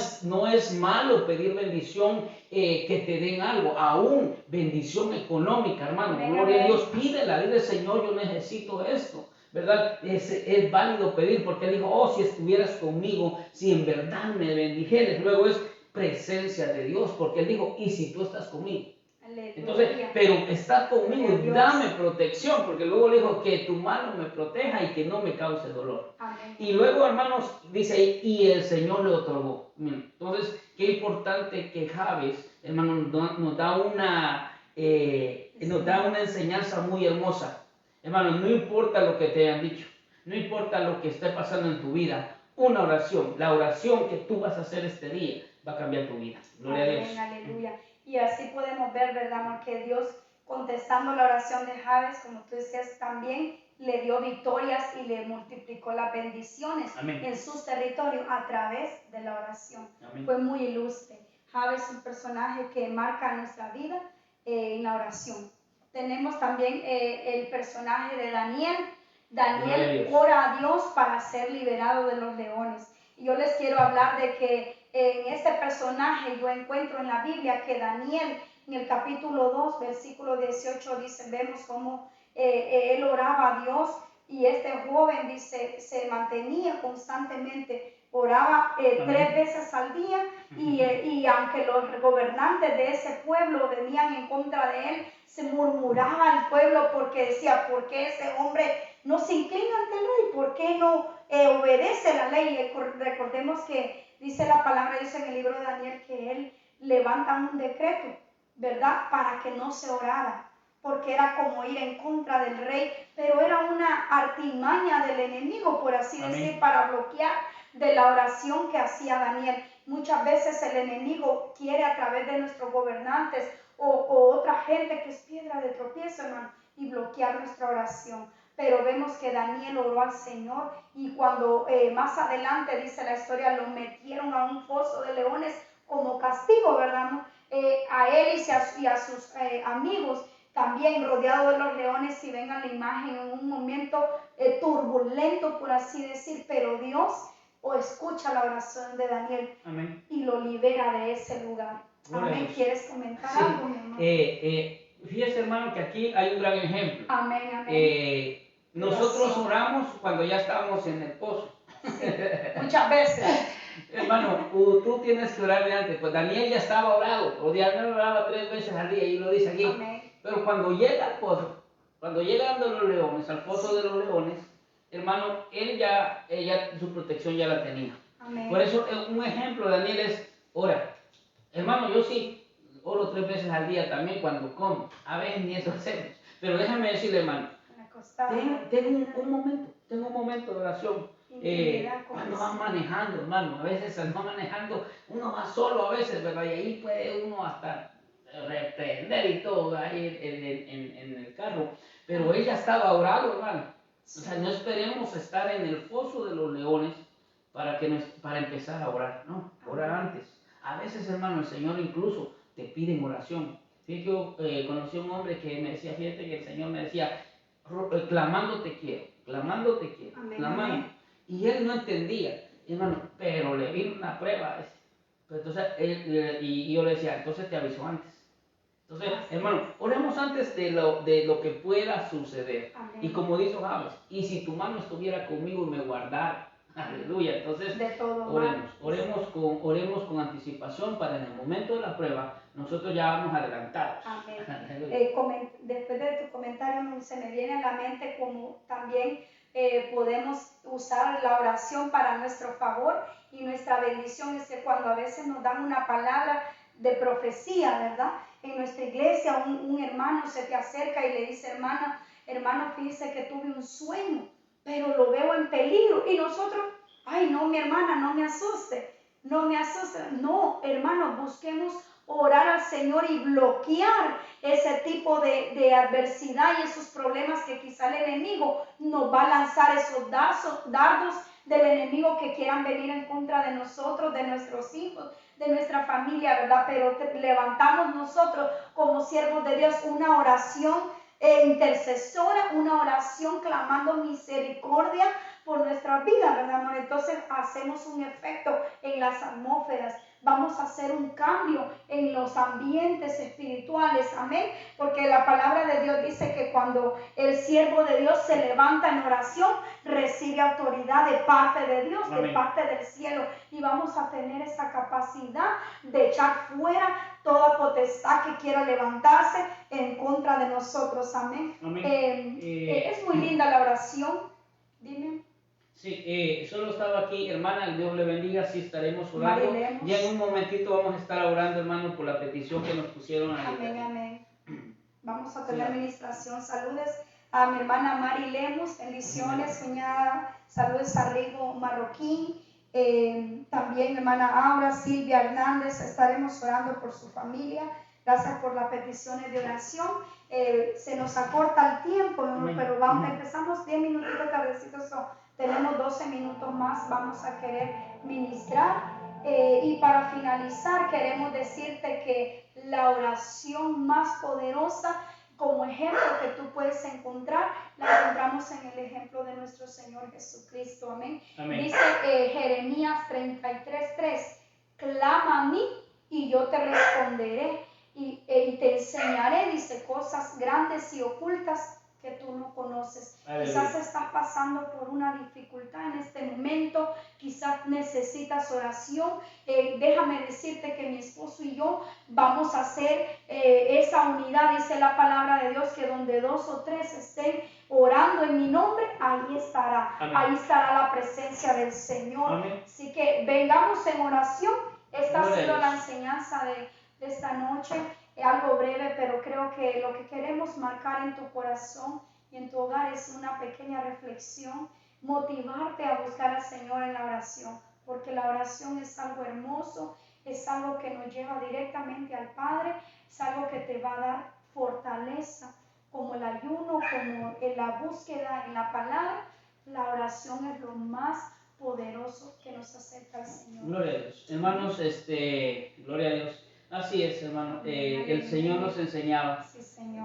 es malo pedir bendición, que te den algo, aún bendición económica, hermano. Amén. Gloria a Dios, pídela, dile, Señor, yo necesito esto, ¿verdad? Es válido pedir, porque él dijo, oh, si estuvieras conmigo, si en verdad me bendijeres. Luego es presencia de Dios, porque él dijo, y si tú estás conmigo. Aleluya. Entonces, pero está conmigo y dame protección, porque luego le dijo que tu mano me proteja y que no me cause dolor. Amén. Y luego, hermanos, dice ahí, y el Señor le otorgó. Entonces, qué importante que Jabes, hermano, nos da una enseñanza muy hermosa. Hermano, no importa lo que te hayan dicho, no importa lo que esté pasando en tu vida, una oración, la oración que tú vas a hacer este día va a cambiar tu vida. Gloria a Dios. Aleluya. Y así podemos ver, ¿verdad, amor? Que Dios, contestando la oración de Jabes, como tú decías, también le dio victorias y le multiplicó las bendiciones. Amén. En sus territorios a través de la oración. Amén. Fue muy ilustre. Jabes es un personaje que marca nuestra vida en la oración. Tenemos también el personaje de Daniel. Daniel ora a Dios para ser liberado de los leones. Y yo les quiero hablar de que en este personaje yo encuentro en la Biblia que Daniel, en el capítulo 2, versículo 18, dice, vemos cómo él oraba a Dios y este joven, dice, se mantenía constantemente, oraba 3 veces al día y aunque los gobernantes de ese pueblo venían en contra de él, se murmuraba al pueblo porque decía, ¿por qué ese hombre no se inclina ante el rey? ¿Por qué no obedece la ley? Recordemos que dice la palabra de Dios en el libro de Daniel que él levanta un decreto, ¿verdad? Para que no se orara, porque era como ir en contra del rey, pero era una artimaña del enemigo, por así decir, para bloquear de la oración que hacía Daniel. Muchas veces el enemigo quiere a través de nuestros gobernantes o otra gente que es piedra de tropiezo, hermano, y bloquear nuestra oración. Pero vemos que Daniel oró al Señor y cuando más adelante dice la historia, lo metieron a un foso de leones como castigo, ¿verdad? A él y a sus amigos también rodeado de los leones. Si ven a la imagen en un momento turbulento, por así decir, pero Dios escucha la oración de Daniel. Amén. Y lo libera de ese lugar. Amén. ¿Quieres comentar algo, mi hermano? Fíjese, hermano, que aquí hay un gran ejemplo. Amén, amén. Nosotros oramos cuando ya estábamos en el pozo. Sí, muchas veces. Hermano, tú tienes que orar de antes. Pues Daniel ya estaba orado, o Daniel oraba 3 veces al día, y lo dice aquí. Amén. Pero cuando llega al pozo, cuando llegan de los leones, al pozo de los leones, hermano, ella su protección ya la tenía. Amén. Por eso, un ejemplo de Daniel es ora. Hermano, yo sí oro 3 veces al día también cuando como. A veces ni eso hacemos. Pero déjame decirle, hermano, tengo un momento de oración. Cuando va manejando, hermano, a veces cuando va manejando, uno va solo a veces, ¿verdad? Y ahí puede uno hasta reprender y todo ahí en el carro. Pero ella estaba orando, hermano. O sea, no esperemos estar en el foso de los leones para empezar a orar, ¿no? Orar antes. A veces, hermano, el Señor incluso te pide en oración. Fíjate, yo conocí a un hombre que me decía, fíjate que el Señor me decía, clamando te quiero, clamando te quiero, amén, clamando. Amén. Y él no entendía, hermano, pero le vino una prueba. Entonces, y yo le decía, entonces te aviso antes. Entonces, hermano, oremos antes de lo que pueda suceder. Amén. Y como dijo Jabes, y si tu mano estuviera conmigo y me guardara, aleluya. Entonces, oremos con anticipación para en el momento de la prueba, nosotros ya vamos adelantados. Amén. Después de tu comentario, se me viene a la mente como también podemos usar la oración para nuestro favor y nuestra bendición. Es que cuando a veces nos dan una palabra de profecía, ¿verdad? En nuestra iglesia un hermano se te acerca y le dice, hermano, fíjese que tuve un sueño, pero lo veo en peligro. Y nosotros, ay, no, mi hermana, no me asuste. No, hermano, busquemos orar al Señor y bloquear ese tipo de adversidad y esos problemas que quizá el enemigo nos va a lanzar, esos dardos del enemigo que quieran venir en contra de nosotros, de nuestros hijos, de nuestra familia, ¿verdad? Pero levantamos nosotros como siervos de Dios una oración intercesora, una oración clamando misericordia por nuestra vida, ¿verdad, amor? Entonces hacemos un efecto en las atmósferas. Vamos a hacer un cambio en los ambientes espirituales, amén, porque la palabra de Dios dice que cuando el siervo de Dios se levanta en oración, recibe autoridad de parte de Dios, amén, de parte del cielo, y vamos a tener esa capacidad de echar fuera toda potestad que quiera levantarse en contra de nosotros, amén. Amén. Es muy linda la oración, dime. Sí, solo estaba aquí, hermana, Dios le bendiga, sí estaremos orando. Ya en un momentito vamos a estar orando, hermano, por la petición que nos pusieron ahí. Amén, amén. Vamos a tener administración. Saludos a mi hermana Mari Lemus, bendiciones, cuñada. Saludos a Rigo Marroquín. También mi hermana Aura, Silvia Hernández, estaremos orando por su familia. Gracias por las peticiones de oración. Se nos acorta el tiempo, pero empezamos 10 minutitos tardecitos. Tenemos 12 minutos más, vamos a querer ministrar. Y para finalizar, queremos decirte que la oración más poderosa, como ejemplo que tú puedes encontrar, la encontramos en el ejemplo de nuestro Señor Jesucristo. Amén. Amén. Dice Jeremías 33:3, clama a mí y yo te responderé y te enseñaré, dice, cosas grandes y ocultas que tú no conoces. Aleluya. Quizás estás pasando por una dificultad en este momento, quizás necesitas oración. Déjame decirte que mi esposo y yo vamos a hacer esa unidad, dice la palabra de Dios, que donde 2 o 3 estén orando en mi nombre, ahí estará. Amén. Ahí estará la presencia del Señor. Amén. Así que vengamos en oración. Esta ha sido la enseñanza de esta noche. Algo breve, pero creo que lo que queremos marcar en tu corazón y en tu hogar es una pequeña reflexión, motivarte a buscar al Señor en la oración, porque la oración es algo hermoso, es algo que nos lleva directamente al Padre, es algo que te va a dar fortaleza, como el ayuno, como en la búsqueda en la palabra. La oración es lo más poderoso que nos acerca al Señor. Gloria a Dios. Hermanos, gloria a Dios. Así es, hermano. El Señor nos enseñaba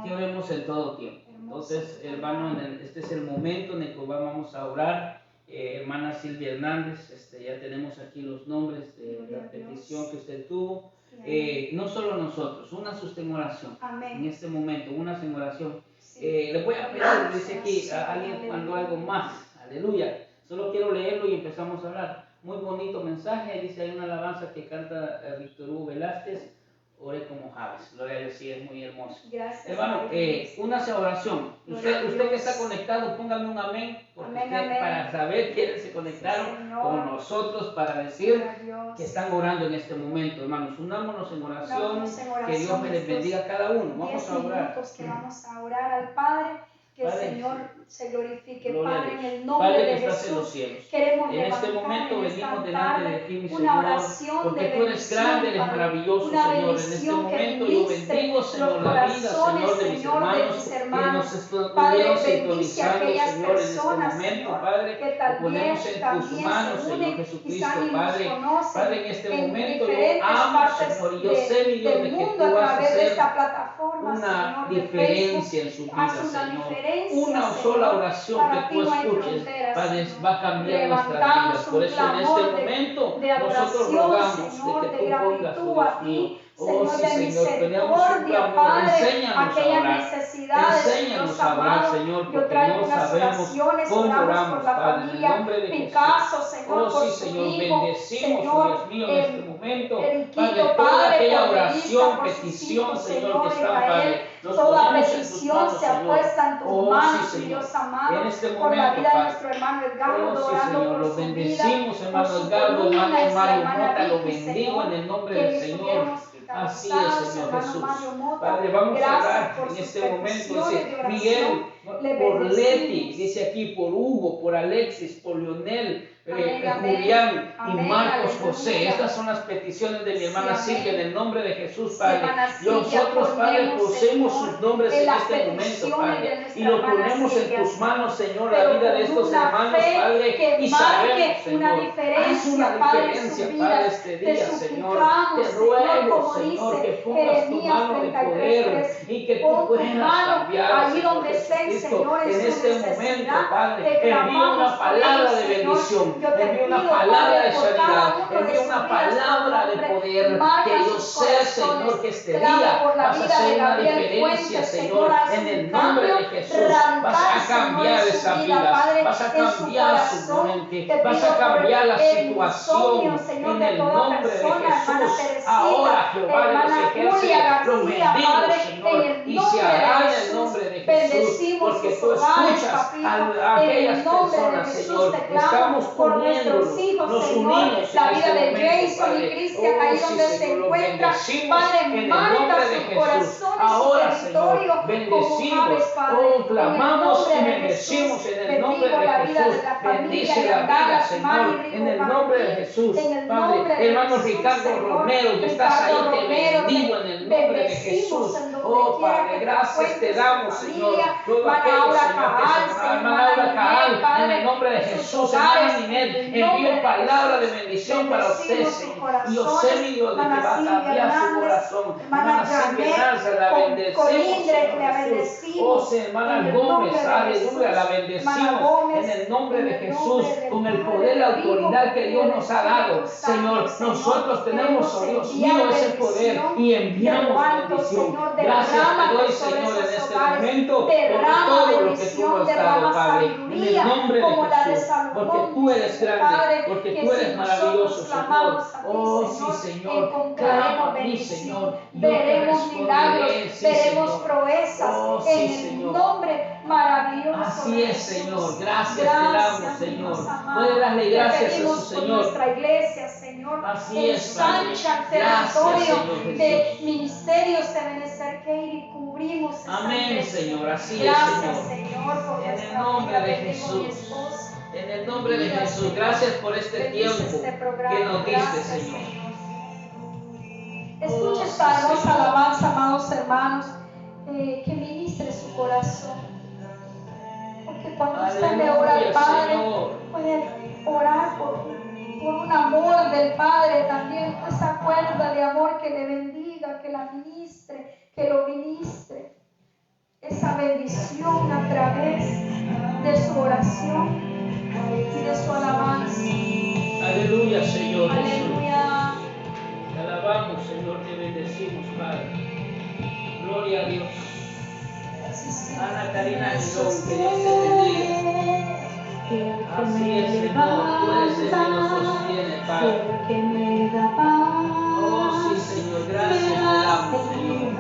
que oremos en todo tiempo. Entonces, hermano, este es el momento en el que vamos a orar. Hermana Silvia Hernández, ya tenemos aquí los nombres de la petición que usted tuvo. No solo nosotros, únase usted en oración. Amén. En este momento, únase en oración. Le voy a pedir, dice aquí, alguien mandó algo más. Aleluya. Solo quiero leerlo y empezamos a hablar. Muy bonito mensaje. Dice, hay una alabanza que canta Víctor Hugo Velázquez. Ore como Javes. Gloria a Dios, sí, es muy hermoso. Gracias. Hermano, únase a oración. Usted que está conectado, póngame un amén, porque amén. Para saber quiénes se conectaron con nosotros, para decir que están orando en este momento, hermanos. Unámonos en oración, que Dios me les bendiga a cada uno. Vamos a orar. Que vamos a orar al Padre. Que Padre, el Señor se glorifique, Padre, en el nombre Padre, de Jesús. En los cielos. Queremos en este momento venimos delante de ti, mi Señor, porque tú eres grande, eres maravilloso, Señor. En este momento yo bendigo, Señor, la vida, Señor, de mis hermanos que nos estuvieron sintonizando, Señor, en este momento, Padre. Lo ponemos en tus manos, Señor Jesucristo, Padre. Padre, en este momento yo amo, Señor, y yo sé, mi Dios, de que tú vas a hacer una diferencia en su vida, Señor. Una sola oración que tú escuches, Padre, va a cambiar nuestras vidas. Por eso en este momento nosotros rogamos de que tú pongas, oh Dios mío, oh sí, Señor, tenemos un clamor. Enséñanos a orar. Enséñanos a orar, Señor, porque no sabemos cómo oramos, Padre, en el nombre de Jesús. Oh sí, Señor, bendecimos, oh Dios mío, en este momento, Padre, toda aquella oración, petición, Señor, que está, Padre. Toda petición se apuesta en tus manos, Dios amado, por la vida de nuestro hermano Edgardo, orando por su vida, hermano Edgardo, hermano Mario Mota, lo bendigo en el nombre del Señor. Así es, Señor Jesús. Padre, vamos a orar en este momento. Dice Miguel, por Leti, dice aquí, por Hugo, por Alexis, por Leonel, Julián y Marcos José. Estas son las peticiones de mi hermana Silvia en el nombre de Jesús, Padre. Nosotros, Padre, pusimos sus nombres en este momento, Padre, y lo ponemos en tus manos, Señor, la vida de estos hermanos, Padre, y sabemos, Señor, haz una diferencia, Padre, este día, Señor. Te ruego, Señor, que pongas tu mano de poder y que tú puedas cambiar, Señor Jesucristo, Cristo, Señor, en su este necesidad. momento, Padre, Te envía clamamos una por palabra ellos, de Señor. bendición, Yo te envía una pido, palabra Padre, de por cada sanidad, uno de envía sus una vidas, palabra de nombre. poder, Marca que yo sus sé, corazones. Señor, que este Clamo día por la vas a vida de hacer una Gabriel diferencia, Fuentes, Señor, haz en un el nombre de cambio Jesús. Vas radical, a cambiar Señor, en esa su vida, vida, Padre, vas a en su cambiar su corazón. mente, Te vas pido a cambiar la por el situación insomnio, Señor, en de el toda nombre de persona, hermana Jesús. Teresita, Ahora, Jehová de los hermana Julia ejércitos, lo García, bendigo, Padre, Señor, en el y se nombre hará de en el Jesús. nombre de Jesús, Bendecimos porque sus tú hogares, escuchas papito, a en aquellas el nombre de personas, Jesús. Señor. Te clamo Estamos por nuestros uniéndonos, hijos, nos Señor, unimos la en vida este de momento, Jason y Padre. Cristian, Oh, ahí sí, donde se Señor, los encuentra. bendecimos Padre, en el marca nombre de sus Jesús. corazones, Ahora, su territorio Señor, como bendecimos, aves, Padre, oh, en el clamamos y nombre de bendecimos Jesús. en el nombre Bendigo de la vida Jesús. de la familia Bendice y la vida, Andalas, Señor, Mari en el Rico nombre de Martín, Jesús. en el Padre, nombre de hermano Jesús, Ricardo Señor. Romero, que estás ahí, Ricardo te Romero, bendigo en el nombre de bendecimos Jesús. en donde Oh, quiera Padre, que te gracias te encuentres, damos, tu Señor. familia, Todo hermana aquello, Aura Señor, que Cabal, se Señor, hermana Aura Cabal, en Padre, el nombre de en sus Jesús, hogares, hermana Ninel, en el envío nombre de palabra de Jesús. bendición para usted, Bendecimos sus Señor. Y yo sé, corazones, mi Dios, de que hermana va a Silvia cambiar su Hernández, corazón. hermana Silvia Janet, Hernández, la bendecimos, Colindre, Señor la Jesús. bendecimos. Oh, sí, hermana En el Gómez, nombre de aleluya, Jesús. la Hermana bendecimos Gómez, en el nombre de en el Jesús, nombre del con el Padre, poder y la del Hijo, autoridad que Dios del nos ha dado. Espíritu Santo, Señor, nosotros tenemos, oh Dios enviar mío, ese poder bendición y enviamos de lo alto, bendición. Señor, Gracias te derrámate doy, sobre Señor, en esos este hogares, momento, por derrama todo lo que tú bendición, nos has dado, derrama Padre, en sabiduría, el nombre como de la de Jesús, Salomón, porque tú eres dice, grande, Padre, porque que tú eres si maravilloso, nosotros Señor. clamamos a ti, Oh, Señor, sí, Señor, encontraremos clama a mí, bendición, Señor, yo te veremos milagros, responderé, sí, veremos Señor. proezas, Oh, sí, en el Señor. nombre maravilloso Así de es, Jesús. Señor. Gracias te damos, Señor. Dios amado. Puede darle gracias Te a pedimos su por Señor. nuestra iglesia, Señor. Así es, Padre. Ensancha el Gracias, territorio Señor de Jesús. ministerios de Benecer y cubrimos esa Amén, iglesia. Señor. Así es, Gracias, Señor. Señor, por En el nuestra nombre vida. de Bendigo a mi Jesús. esposo. En el nombre de Vida, Jesús. Señor. Gracias por este Bendice tiempo este programa. que nos diste, Gracias, Señor. Escucha Oh, esta sí, hermosa Señor. alabanza, amados hermanos, que ministre su corazón. Porque cuando usted le ora al Aleluya, Padre, Señor. puede orar por un amor del Padre también, esa cuerda de amor que le bendiga, que la ministre, que lo ministre. Esa bendición a través de su oración y de su alabanza. Aleluya, Señor Jesús. Aleluya. Te alabamos, Señor, te bendecimos, Padre. Gloria a Dios. Ana Karina Girón, que Dios te bendiga. Así es, Señor, tú eres el que nos sostiene, Padre. Oh, sí, Señor, gracias te damos, Señor.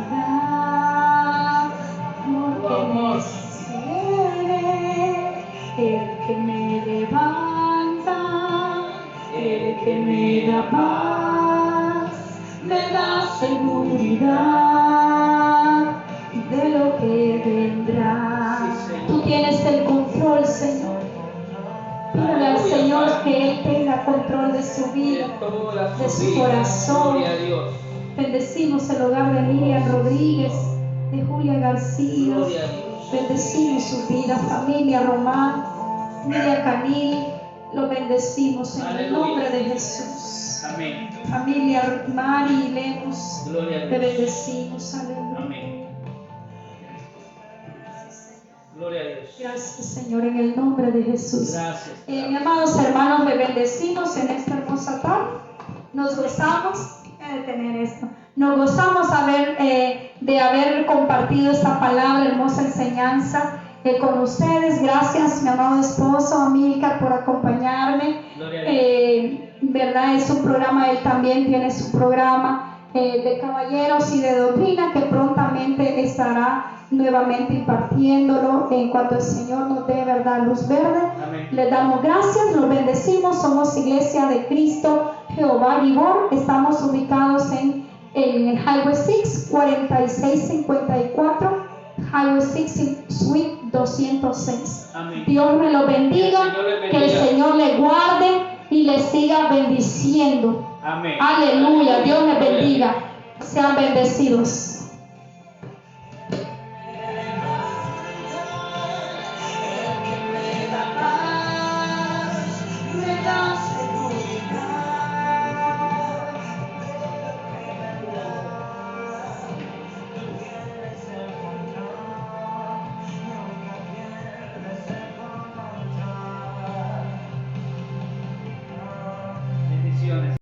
Tu amor. El que me levanta, el que me da paz, me da seguridad de lo que vendrá. Sí, Señor. Tú tienes el control, Señor. Pídale al Aleluya, Señor Padre. que Él tenga control de su vida, De toda de su su vida. corazón. Gloria a Dios. Bendecimos el hogar de Miriam Rodríguez, de Julia García. Gloria a Dios. Bendecimos su vida, familia Román, familia Canil. Lo bendecimos en el Aleluya. nombre de Jesús. Amén. Familia Mari y Lemus, Gloria a te Dios. bendecimos. Aleluya. Amén. Gloria a Dios. Gracias, Señor, en el nombre de Jesús. Gracias. Mis amados hermanos, le bendecimos en esta hermosa tarde. Nos gozamos de tener esto. Nos gozamos de haber compartido esta palabra, hermosa enseñanza con ustedes. Gracias, mi amado esposo Amílcar, por acompañarme. Gloria a Dios. Verdad, es un programa, él también tiene su programa de caballeros y de doctrina que prontamente estará nuevamente impartiéndolo en cuanto el Señor nos dé, verdad, luz verde. Amén. Les damos gracias, los bendecimos. Somos Iglesia de Cristo Jehová Gibor. Estamos ubicados en el Highway 6, 4654, Highway 6, Suite 206. Amén. Dios me lo bendiga, Que el Señor le bendiga. que el Señor le guarde y le siga bendiciendo. Amén. Aleluya, Dios me bendiga. Sean bendecidos.